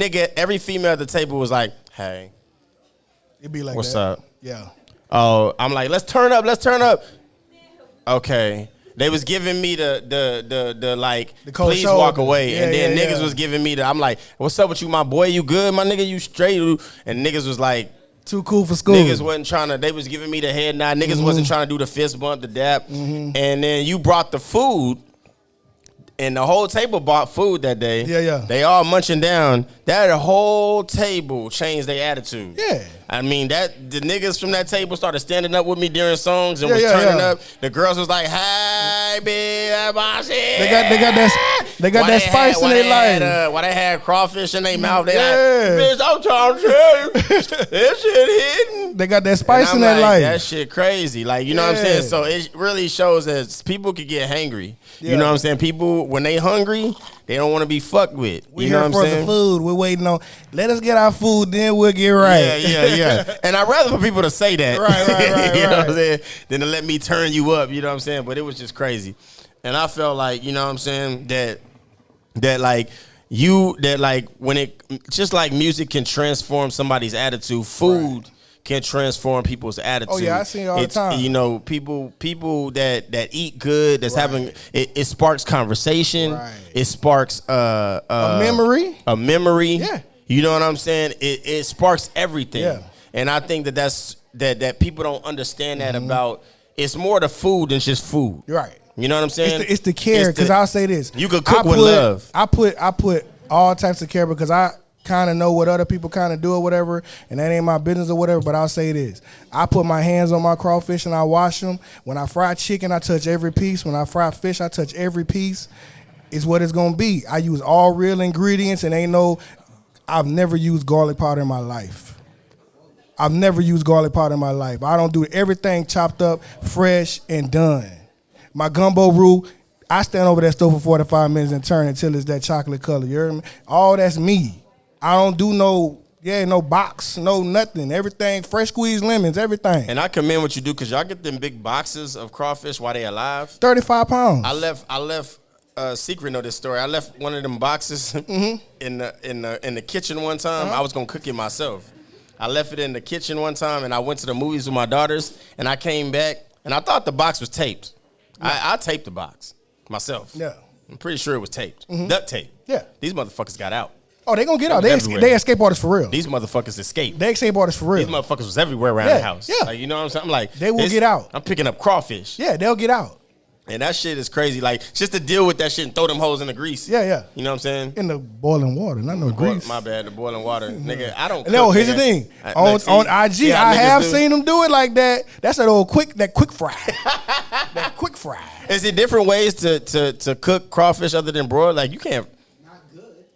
female at the table was like, hey. It'd be like, what's that. up? Yeah. Oh, I'm like, let's turn up. Okay. They was giving me the like, cold please shoulder. walk away. Yeah, and then yeah, niggas yeah. was giving me I'm like, what's up with you, my boy? You good? My nigga, you straight? And niggas was like, too cool for school. niggas wasn't trying to, they was giving me the head nod. Niggas wasn't trying to do the fist bump, the dap. And then you brought the food. And the whole table bought food that day. Yeah, yeah. They all munching down. That whole table changed their attitude. Yeah. I mean, the niggas from that table started standing up with me during songs and Yeah, was yeah, turning yeah. up. The girls was like, "Hey, bitch, my shit." They got that spice in their life. Why they had crawfish in their mouth? They Yeah. like, bitch, I'm trying to tell you, this shit hitting. They got that spice And in I'm their like, life. that shit crazy. Like, you know what I'm Yeah. saying? So it really shows that people could get hangry. Yeah. You know what I'm saying? People, when they hungry, they don't want to be fucked with. We You know here what I'm for saying? the food. We're waiting on. Let us get our food, then we'll get right. Yeah. And I'd rather for people to say that. Right, you know what I'm right. saying? Than to let me turn you up. You know what I'm saying? But it was just crazy. And I felt like, you know what I'm saying, that like when it, just like music can transform somebody's attitude, food can transform people's attitude. Oh yeah, I see it all the time. You know, people that eat good, that's having it sparks conversation. Right. It sparks A memory. A memory. Yeah. You know what I'm saying? It sparks everything. Yeah. And I think that people don't understand that about, it's more the food than just food. You're right. You know what I'm saying? It's the care, because I'll say this. You could cook with love. I put all types of care because I kind of know what other people kind of do or whatever, and that ain't my business or whatever, but I'll say this. I put my hands on my crawfish and I wash them. When I fry chicken, I touch every piece. When I fry fish, I touch every piece. It's what it's going to be. I use all real ingredients, and I've never used garlic powder in my life. I've never used garlic powder in my life. I don't do everything chopped up, fresh, and done. My gumbo roux, I stand over that stove for 45 minutes and turn until it's that chocolate color. You hear me? All that's me. I don't do no box, no nothing. Everything, fresh squeezed lemons, everything. And I commend what you do, because y'all get them big boxes of crawfish while they alive. 35 pounds. I left secret know this story. I left one of them boxes in the kitchen one time. I was gonna cook it myself. I left it in the kitchen one time, and I went to the movies with my daughters, and I came back, and I thought the box was taped. I taped the box myself. Yeah. I'm pretty sure it was taped. Duct tape. Yeah. These motherfuckers got out. Oh, they gonna get out. was They everywhere. escape artists for real. These motherfuckers escaped. They escape artists for real. These motherfuckers was everywhere around Yeah, the house. yeah. Like, you know what I'm saying? I'm like, They will get out. I'm picking up crawfish. Yeah, they'll get out. And that shit is crazy. Like, just to deal with that shit and throw them hoes in the grease. Yeah, yeah. You know what I'm saying? In the boiling water, not no grease. My bad, the boiling water. Nigga, I don't cook, No, here's the nigga. thing. On IG, I have do. seen them do it like that. That's that quick fry. That quick fry. Is it different ways to cook crawfish other than broil? Like, you can't.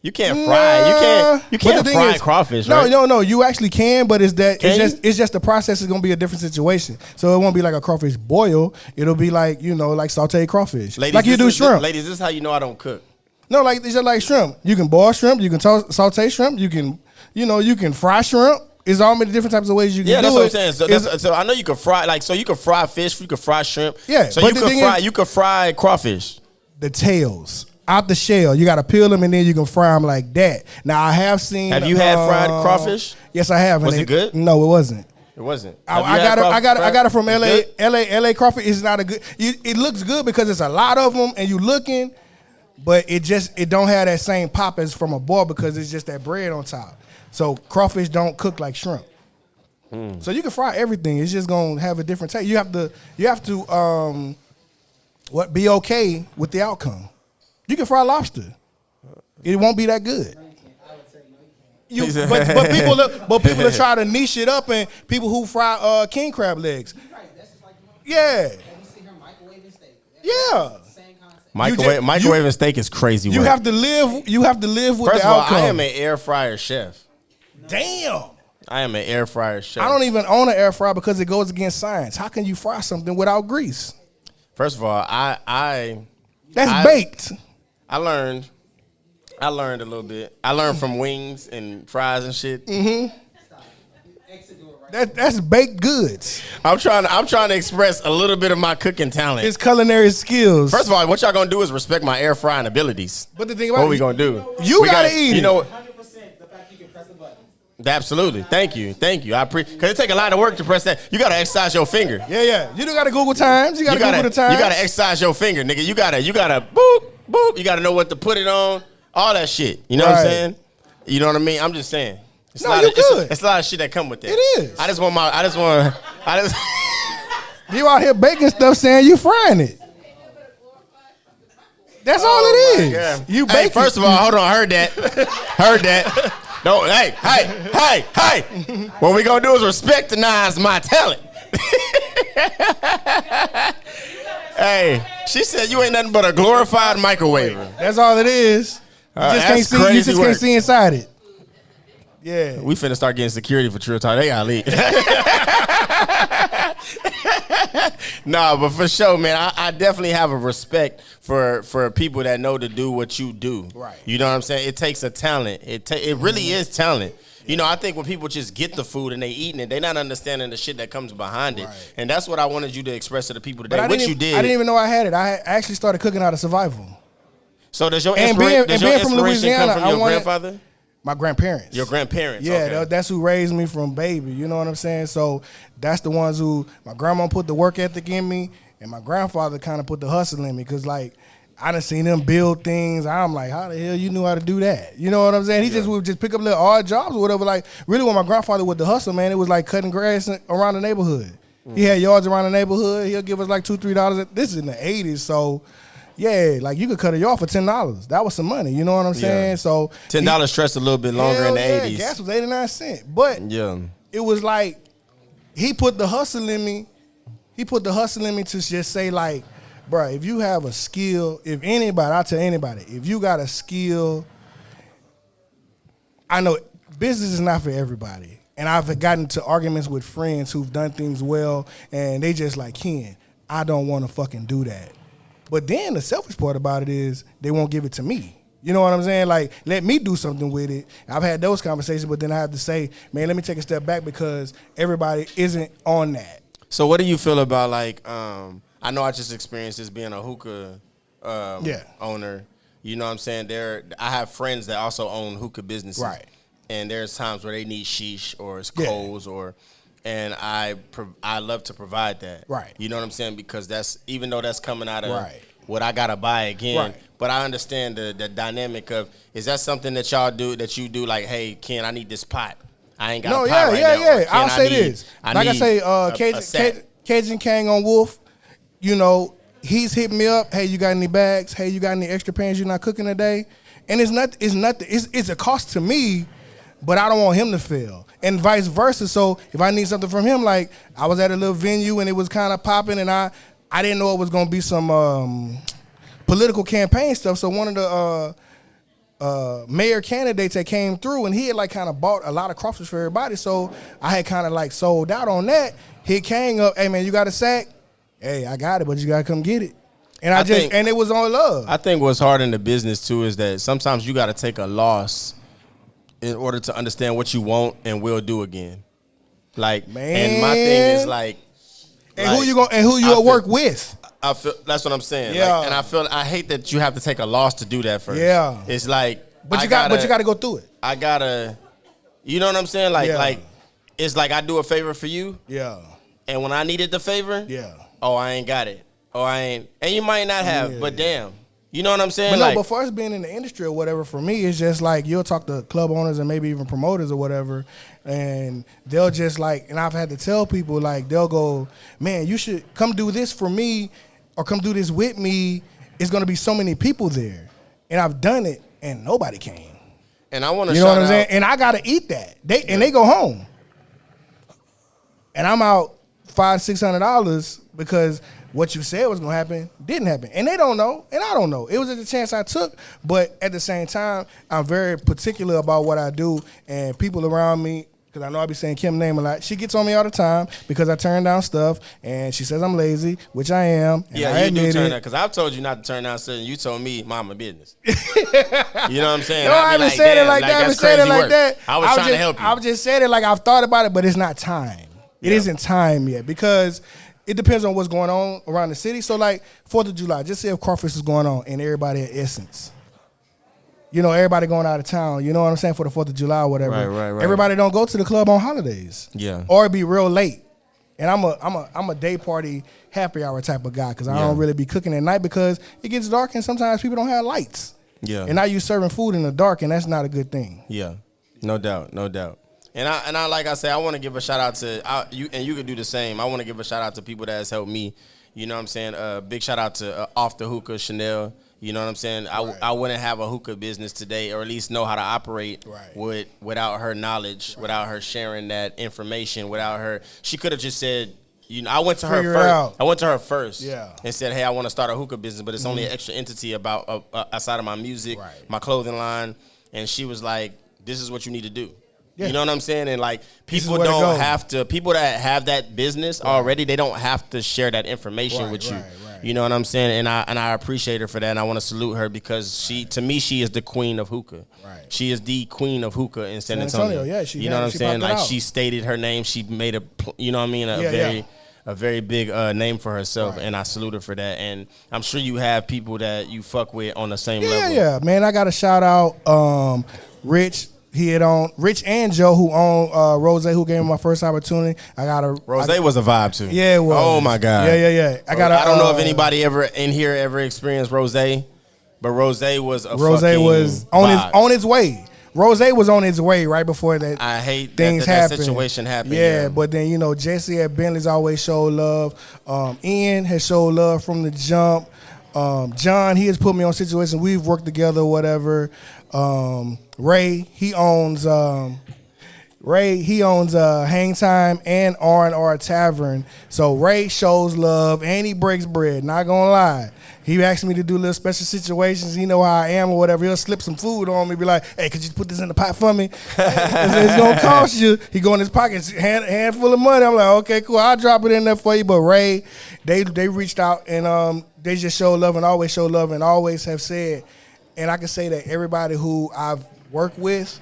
You can't fry. You can't fry crawfish. No, right? no. You actually can, but it's Can just the process is gonna be a different situation. So it won't be like a crawfish boil. It'll be like like sauteed crawfish, ladies, like you do shrimp. Ladies, this is how you know I don't cook. No, like it's just like shrimp. You can boil shrimp. You can saute shrimp. You can you can fry shrimp. It's all many different types of ways you can do it. Yeah, that's what I'm saying. So I know you can fry you can fry fish. You can fry shrimp. Yeah, So but you can fry crawfish. The tails. Out the shell, you got to peel them and then you can fry them like that. Now I have seen. Have you had fried crawfish? Yes, I have. Was it good? No, it wasn't. It wasn't. I got it from LA. LA crawfish is not a good. It looks good because it's a lot of them and you looking, but it don't have that same pop as from a boil because it's just that bread on top. So crawfish don't cook like shrimp. So you can fry everything. It's just gonna have a different taste. You have to be okay with the outcome. You can fry lobster. It won't be that good. But people that try to niche it up and people who fry king crab legs. Yeah. Yeah. Microwaving steak is crazy. You have to live with the outcome. First of all, I am an air fryer chef. Damn. I am an air fryer chef. I don't even own an air fryer because it goes against science. How can you fry something without grease? First of all, That's baked. I learned a little bit. I learned from wings and fries and shit. Mm-hmm. That's baked goods. I'm trying to express a little bit of my cooking talent. It's culinary skills. First of all, what y'all gonna do is respect my air frying abilities. But the thing about what we gonna do? You gotta eat it. You know, 100% the fact you can press the button. Absolutely. Thank you. Because it take a lot of work to press that. You gotta exercise your finger. Yeah. You don't gotta Google times. You gotta Google the times. You gotta exercise your finger, nigga. You gotta boop. Boop, you gotta know what to put it on, all that shit. You know what I'm saying? You know what I mean? I'm just saying. It's a lot of shit that come with that. It is. I just You out here baking stuff saying you frying it. That's all it is. God. You bake. Hey, first of all, hold on, heard that. No, hey. What we gonna do is recognize my talent. Hey, she said you ain't nothing but a glorified microwaver. That's all it is. You just can't see inside it. Yeah. We finna start getting security for Trill Talk. They gotta leave. Nah, but for sure, man, I definitely have a respect for people that know to do what you do. Right. You know what I'm saying? It takes a talent. It really is talent. You know, I think when people just get the food and they eating it, they not understanding the shit that comes behind it. Right. And that's what I wanted you to express to the people today. What you did. I didn't even know I had it. I actually started cooking out of survival. So does your inspiration from Louisiana, come from your grandfather? My grandparents. Your grandparents. Yeah, okay. That's who raised me from baby. You know what I'm saying? So that's the ones who, my grandma put the work ethic in me, and my grandfather kind of put the hustle in me. Because, like, I done seen them build things. I'm like, how the hell you knew how to do that? You know what I'm saying? He just would just pick up little odd jobs or whatever. Like, really, when my grandfather with the hustle, man, it was like cutting grass around the neighborhood. He had yards around the neighborhood. He'll give us like $2, $3. This is in the 80s, so... Yeah, like you could cut a yard for $10. That was some money. You know what I'm saying? Yeah. So $10 stretched a little bit longer in the 80s. Gas was 89 cents. But it was like he put the hustle in me. He put the hustle in me to just say like, bro, if you have a skill, if anybody, I'll tell anybody, if you got a skill, I know business is not for everybody. And I've gotten to arguments with friends who've done things well, and they just like, Ken, I don't want to fucking do that. But then the selfish part about it is they won't give it to me. You know what I'm saying? Like, let me do something with it. I've had those conversations, but then I have to say, man, let me take a step back because everybody isn't on that. So what do you feel about, like, I know I just experienced this being a hookah owner. You know what I'm saying? I have friends that also own hookah businesses. Right. And there's times where they need sheesh or it's coals and I love to provide that. Right. You know what I'm saying? Because that's, even though that's coming out of what I gotta buy again, but I understand the dynamic of, is that something that y'all do, that you do like, hey, Ken, I need this pot. I ain't got a pot right now. Yeah. I'll say this. Like I say, Cajun Kang on Wolf, you know, he's hitting me up. Hey, you got any bags? Hey, you got any extra pans you're not cooking today? And it's nothing. It's a cost to me, but I don't want him to fail, and vice versa. So if I need something from him, like I was at a little venue and it was kind of popping, and I didn't know it was gonna be some political campaign stuff. So one of the mayor candidates that came through, and he had like kind of bought a lot of crawfish for everybody. So I had kind of like sold out on that. Hit Kang up, hey man, you got a sack? Hey, I got it, but you gotta come get it. And and it was on love. I think what's hard in the business too is that sometimes you got to take a loss in order to understand what you want and will do again. Like, man. And my thing is like, who you gonna work with? I feel that's what I'm saying. Yeah. Like, and I hate that you have to take a loss to do that first. Yeah. It's like, but you got to go through it. I gotta, you know what I'm saying? Like it's like I do a favor for you. Yeah. And when I needed the favor, yeah. Oh, I ain't got it. Oh, I ain't. And you might not have, but damn. You know what I'm saying? But no, but for us being in the industry or whatever, for me, it's just like you'll talk to club owners and maybe even promoters or whatever, and they'll just like, and I've had to tell people, like, they'll go, man, you should come do this for me or come do this with me. It's going to be so many people there. And I've done it, and nobody came. And I want to You know what I'm saying? And I got to eat that. And they go home. And I'm out $500-$600 because what you said was gonna happen didn't happen, and they don't know, and I don't know. It was just a chance I took, but at the same time, I'm very particular about what I do, and people around me, because I know I be saying Kim's name a lot. She gets on me all the time because I turn down stuff, and she says I'm lazy, which I am. Yeah, you do turn down, because I've told you not to turn down stuff, and you told me mind my business. You know what I'm saying? No, I haven't said it like that. I haven't said it like that. I was trying to help you. I've just said it like I've thought about it, but it's not time. It isn't time yet because it depends on what's going on around the city. So like 4th of July, just say if crawfish is going on and everybody at Essence. You know, everybody going out of town, you know what I'm saying, for the 4th of July or whatever. Right. Everybody don't go to the club on holidays. Yeah. Or it be real late. And I'm a day party happy hour type of guy because I don't really be cooking at night because it gets dark and sometimes people don't have lights. Yeah. And now you serving food in the dark and that's not a good thing. Yeah. No doubt. And I like I said, I want to give a shout out to you, and you could do the same. I want to give a shout out to people that has helped me. You know what I'm saying? Big shout out to Off the Hookah Chanel. You know what I'm saying? I wouldn't have a hookah business today, or at least know how to operate without her knowledge, without her sharing that information, without her. She could have just said, you know, I went to her first. And said, hey, I want to start a hookah business, but it's only an extra entity about outside of my music, my clothing line, and she was like, this is what you need to do. Yeah. You know what I'm saying? And like people don't have to, people that have that business already, they don't have to share that information with you. You know what I'm saying? And I appreciate her for that, and I want to salute her because to me she is the queen of hookah. She is the queen of hookah in San Antonio. You know what I'm saying? Like she stated her name, she made a, you know what I mean, a very big name for herself, and I salute her for that. And I'm sure you have people that you fuck with on the same level. Yeah, man. I got to shout out Rich. He had on Rich and Joe, who own Rose, who gave me my first opportunity. Rose was a vibe too. Yeah, it was. Oh my God. Yeah. I don't know if anybody in here ever experienced Rose, but Rose was on its way. Rose was on its way right before that. I hate things that situation happened. Yeah, but then you know Jesse at Bentley's always showed love. Ian has showed love from the jump. John, he has put me on situations. We've worked together, whatever. Ray, he owns Hang Time and R&R Tavern. So Ray shows love and he breaks bread. Not gonna lie. He asked me to do little special situations. He know how I am or whatever. He'll slip some food on me, be like, hey, could you put this in the pot for me? It's gonna cost you. He go in his pockets, handful of money. I'm like, okay, cool. I'll drop it in there for you. But Ray, they reached out and they just show love and always show love and always have said, and I can say that everybody who I've worked with,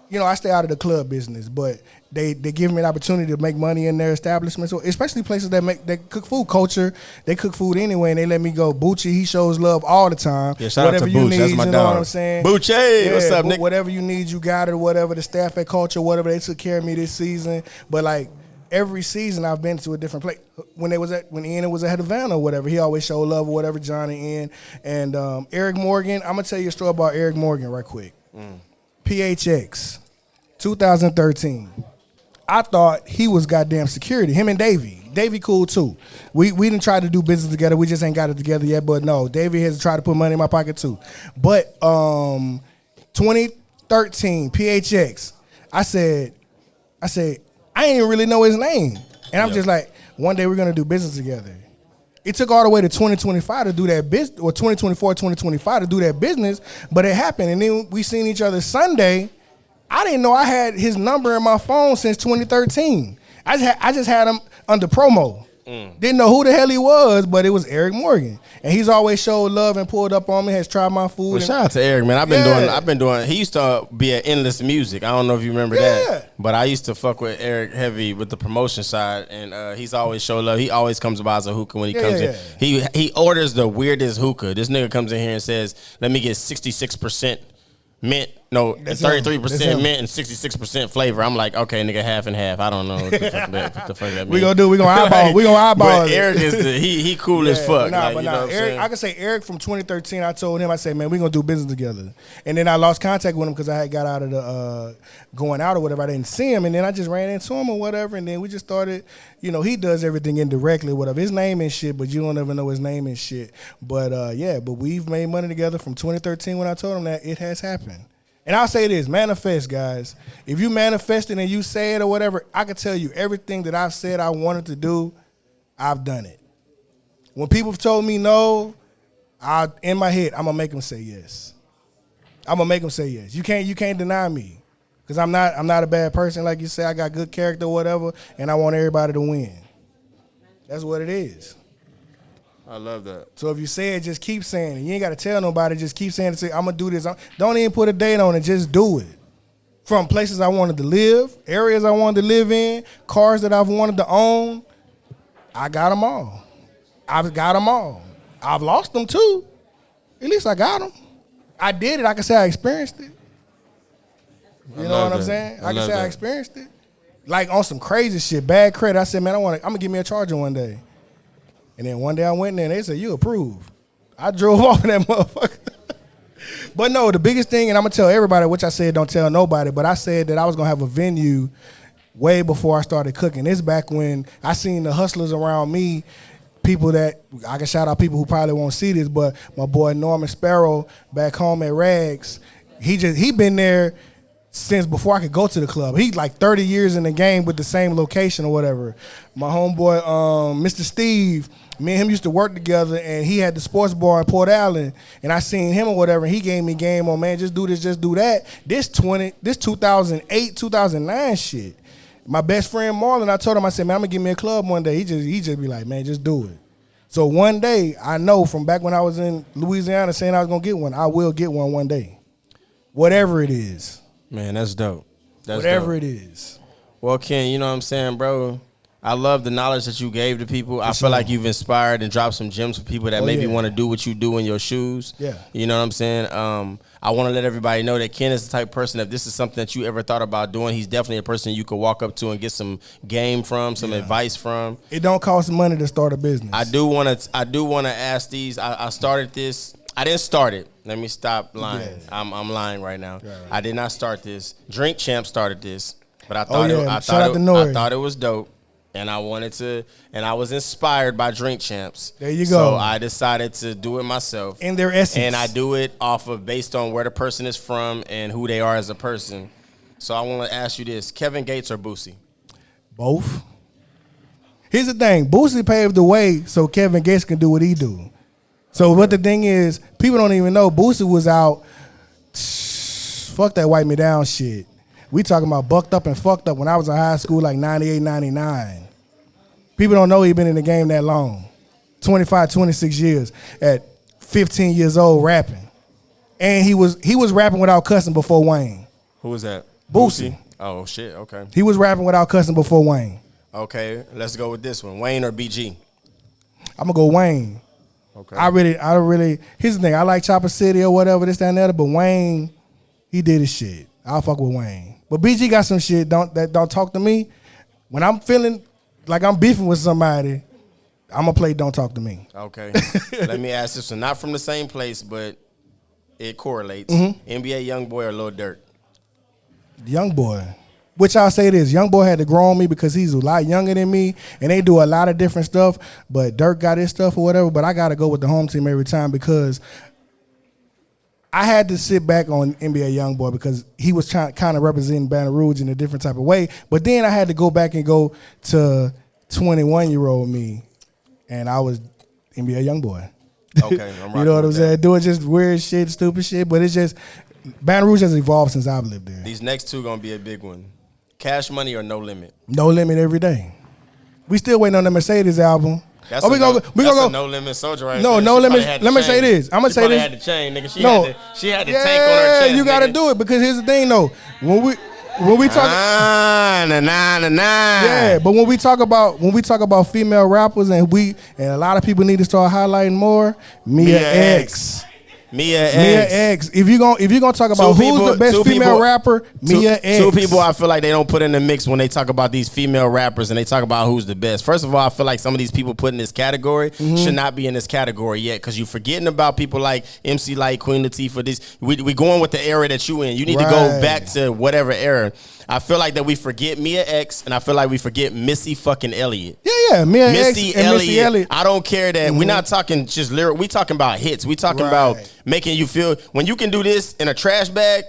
you know, I stay out of the club business, but they give me an opportunity to make money in their establishments, so especially places that cook food. Culture, they cook food anyway, and they let me go. Bucci, he shows love all the time. Yeah, shout out to Bucci. That's my dog. You know what I'm saying? Bucci, what's up, Nick? Whatever you need, you got it. Whatever the staff at Culture, whatever, they took care of me this season. But like every season, I've been to a different place. When Ian was at Havana or whatever, he always showed love or whatever. John and Ian and Eric Morgan. I'm gonna tell you a story about Eric Morgan right quick. PHX, 2013. I thought he was goddamn security. Him and Davey. Davey cool too. We didn't try to do business together. We just ain't got it together yet. But no, Davey has tried to put money in my pocket too. But 2013 PHX, I said I didn't even really know his name, and I'm just like, one day we're gonna do business together. It took all the way to 2025 to do that business, or 2024, 2025 to do that business, but it happened. And then we seen each other Sunday. I didn't know I had his number in my phone since 2013. I just had him under promo. Didn't know who the hell he was, but it was Eric Morgan, and he's always showed love and pulled up on me. Has tried my food. Well, shout out to Eric, man. I've been doing. He used to be at Endless Music. I don't know if you remember that, but I used to fuck with Eric heavy with the promotion side, and he's always showed love. He always comes by as a hookah when he comes in. He orders the weirdest hookah. This nigga comes in here and says, "Let me get 66% mint." No, 33% mint and 66% flavor. I'm like, okay, nigga, half and half. I don't know what the fuck that means. We gonna eyeball. But Eric is he cool as fuck. Eric, I can say Eric from 2013. I told him, I said, man, we gonna do business together. And then I lost contact with him because I had got out of the going out or whatever. I didn't see him, and then I just ran into him or whatever. And then we just started. He does everything indirectly, whatever. His name and shit, but you don't ever know his name and shit. But but we've made money together from 2013 when I told him that it has happened. And I'll say this, manifest, guys. If you manifest it and you say it or whatever, I can tell you everything that I've said I wanted to do, I've done it. When people have told me no, in my head, I'm going to make them say yes. I'm going to make them say yes. You can't deny me, because I'm not a bad person. Like you say, I got good character or whatever, and I want everybody to win. That's what it is. I love that. So if you say it, just keep saying it. You ain't got to tell nobody. Just keep saying it. Say, I'm going to do this. Don't even put a date on it. Just do it. From places I wanted to live, areas I wanted to live in, cars that I've wanted to own, I got them all. I've got them all. I've lost them too. At least I got them. I did it. I can say I experienced it. You know what I'm saying? I can say I experienced it. Like on some crazy shit, bad credit. I said, man, I'm going to give me a charger one day. And then one day I went in there and they said, you approved. I drove off that motherfucker. But no, the biggest thing, and I'm going to tell everybody, which I said don't tell nobody, but I said that I was going to have a venue way before I started cooking. This back when I seen the hustlers around me, people that, I can shout out people who probably won't see this, but my boy Norman Sparrow back home at Rags, he been there since before I could go to the club. He's like 30 years in the game with the same location or whatever. My homeboy, Mr. Steve, me and him used to work together, and he had the sports bar in Port Allen, and I seen him or whatever, and he gave me game on, man, just do this, just do that. This 2008, 2009 shit. My best friend Marlon, I told him, I said, man, I'm gonna give me a club one day. He just be like, man, just do it. So one day, I know from back when I was in Louisiana saying I was gonna get one, I will get one day. Whatever it is. Man, that's dope. Whatever it is. Well, Ken, you know what I'm saying, bro? I love the knowledge that you gave to people. I feel like you've inspired and dropped some gems for people that maybe want to do what you do in your shoes. Yeah. You know what I'm saying? I want to let everybody know that Ken is the type of person, if this is something that you ever thought about doing, he's definitely a person you could walk up to and get some game from, some advice from. It don't cost money to start a business. I do want to ask these. I started this. I didn't start it. Let me stop lying. Yeah. I'm lying right now. Right. I did not start this. Drink Champ started this, but I thought I thought it was dope. And I wanted to, and I was inspired by Drink Champs. There you go. So I decided to do it myself. In their essence. And I do it based on where the person is from and who they are as a person. So I want to ask you this: Kevin Gates or Boosie? Both. Here's the thing: Boosie paved the way so Kevin Gates can do what he do. So what the thing is, people don't even know Boosie was out. Fuck that wipe me down shit. We talking about bucked up and fucked up when I was in high school, like 98, 99. People don't know he been in the game that long. 25, 26 years at 15 years old rapping. And he was rapping without cussing before Wayne. Who was that? Boosie. Oh, shit, okay. He was rapping without cussing before Wayne. Okay, let's go with this one. Wayne or BG? I'm going to go Wayne. Okay. I really, here's the thing. I like Chopper City or whatever, this, that, and the other, but Wayne, he did his shit. I'll fuck with Wayne. But BG got some shit that don't talk to me. When I'm feeling like I'm beefing with somebody, I'm going to play Don't Talk to Me. Okay. Let me ask this one. Not from the same place, but it correlates. NBA Youngboy or Lil Durk? Young boy. which I'll say this, young boy had to grow on me because he's a lot younger than me, and they do a lot of different stuff. But Dirk got his stuff or whatever. But I got to go with the home team every time because I had to sit back on NBA Youngboy because he was kind of representing Baton Rouge in a different type of way. But then I had to go back and go to 21-year-old me, and I was NBA Youngboy. Okay, I'm you know what I'm saying? Doing just weird shit, stupid shit, but it's just Baton Rouge has evolved since I've lived there. These next two gonna be a big one. Cash Money or No Limit? No Limit every day. We still waiting on the Mercedes album. That's we gonna go. No Limit soldier right No, there. No Limit. Let me say this. I'm gonna say this. Had the chain, nigga. She had the tank on her chest. You gotta nigga. do it because here's the thing though. When we talk, yeah, but when we talk about female rappers and a lot of people need to start highlighting more, Mia X. Mia X. If you gonna talk about who's the best female rapper, Mia X. Two people I feel like they don't put in the mix when they talk about these female rappers and they talk about who's the best. First of all, I feel like some of these people put in this category should not be in this category yet because you're forgetting about people like MC Light, Queen Latifah. We going with the era that you in. You need to go back to whatever era. I feel like that we forget Mia X and I feel like we forget Missy fucking Elliott. Yeah, Missy Elliott. I don't care that we're not talking just lyric. We talking about hits. We talking about making you feel when you can do this in a trash bag.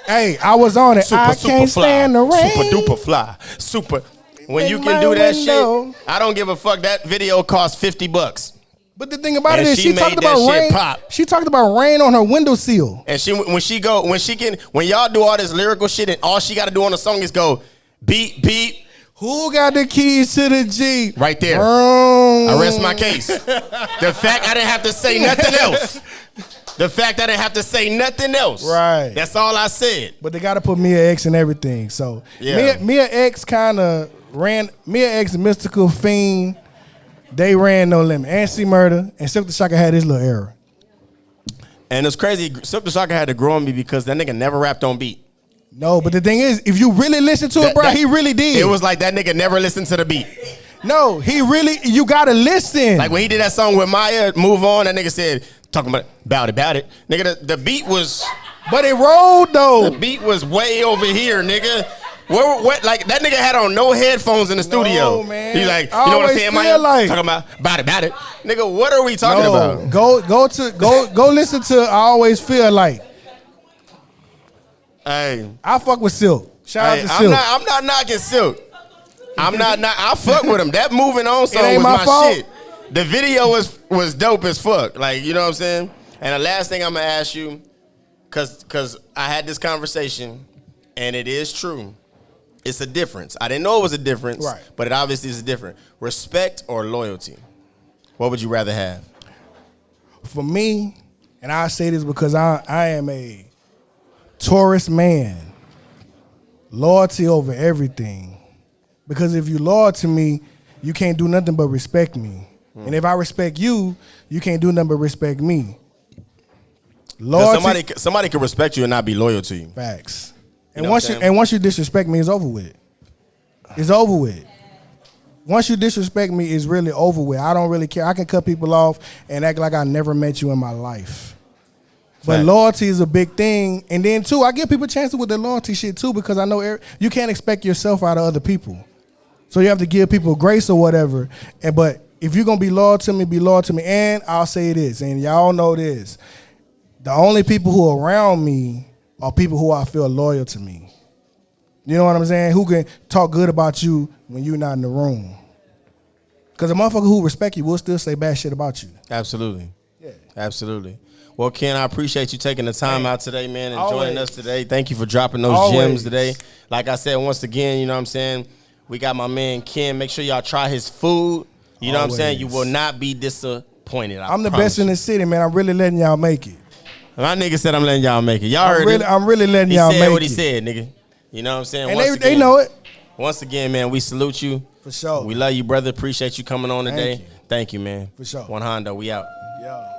Hey, I was on it. I can't stand the rain. Super duper fly. Super. When you can do that shit, I don't give a fuck. That video cost $50. But the thing about it is, she talked about rain. She talked about rain on her windowsill. And when y'all do all this lyrical shit, and all she got to do on the song is go beep beep. Who got the keys to the Jeep? Right there. I rest my case. The fact I didn't have to say nothing else. The fact I didn't have to say nothing else. Right. That's all I said. But they got to put Mia X in everything. So Mia X kind of ran. Mia X and Mystical Fiend. They ran No Limit. And C Murder. And Silk the Shocker had his little era. And it's crazy. Silk the Shocker had to grow on me because that nigga never rapped on beat. No, but the thing is, if you really listen to it, bro, he really did. It was like that nigga never listened to the beat. No, you gotta listen. Like when he did that song with Maya, Move On, that nigga said, talking about it. Nigga, the beat was... But it rolled, though. The beat was way over here, nigga. What, like, that nigga had on no headphones in the studio. No, man. He's like, you know what I'm saying, Maya? Like, talking about it. Nigga, what are we talking about? Go listen to I Always Feel Like. Hey, I fuck with Silk. Shout out to Silk. I'm not knocking Silk. I fuck with him. That Moving On song was my fault. Shit. The video was dope as fuck. Like, you know what I'm saying? And the last thing I'm gonna ask you, cause I had this conversation, and it is true. It's a difference. I didn't know it was a difference, right? But it obviously is different. Respect or loyalty? What would you rather have? For me, and I say this because I am a Taurus man. Loyalty over everything. Because if you loyal to me, you can't do nothing but respect me. And if I respect you, you can't do nothing but respect me. Loyalty, somebody can respect you and not be loyal to you. Facts. You And know once you disrespect me, it's over with. It's over with. Once you disrespect me, it's really over with. I don't really care. I can cut people off and act like I never met you in my life. But loyalty is a big thing. And then, too, I give people chances with the loyalty shit, too, because I know you can't expect yourself out of other people. So you have to give people grace or whatever. But if you're going to be loyal to me, be loyal to me. And I'll say this, and y'all know this. The only people who are around me are people who I feel loyal to me. You know what I'm saying? Who can talk good about you when you're not in the room. Because a motherfucker who respect you will still say bad shit about you. Absolutely. Yeah. Absolutely. Well, Ken, I appreciate you taking the time out today, man, and joining us today. Thank you for dropping those gems today. Like I said, once again, you know what I'm saying? We got my man Ken. Make sure y'all try his food. You know what I'm saying? You will not be disappointed. I'm the best in the city, man. I'm really letting y'all make it. My nigga said I'm letting y'all make it. Y'all heard it. I'm really letting y'all make it. He said what he said, nigga. You know what I'm saying? And they know it. Once again, man, we salute you. For sure. We love you, brother. Appreciate you coming on today. Thank you, man. For sure. One Hondo, we out. Yeah.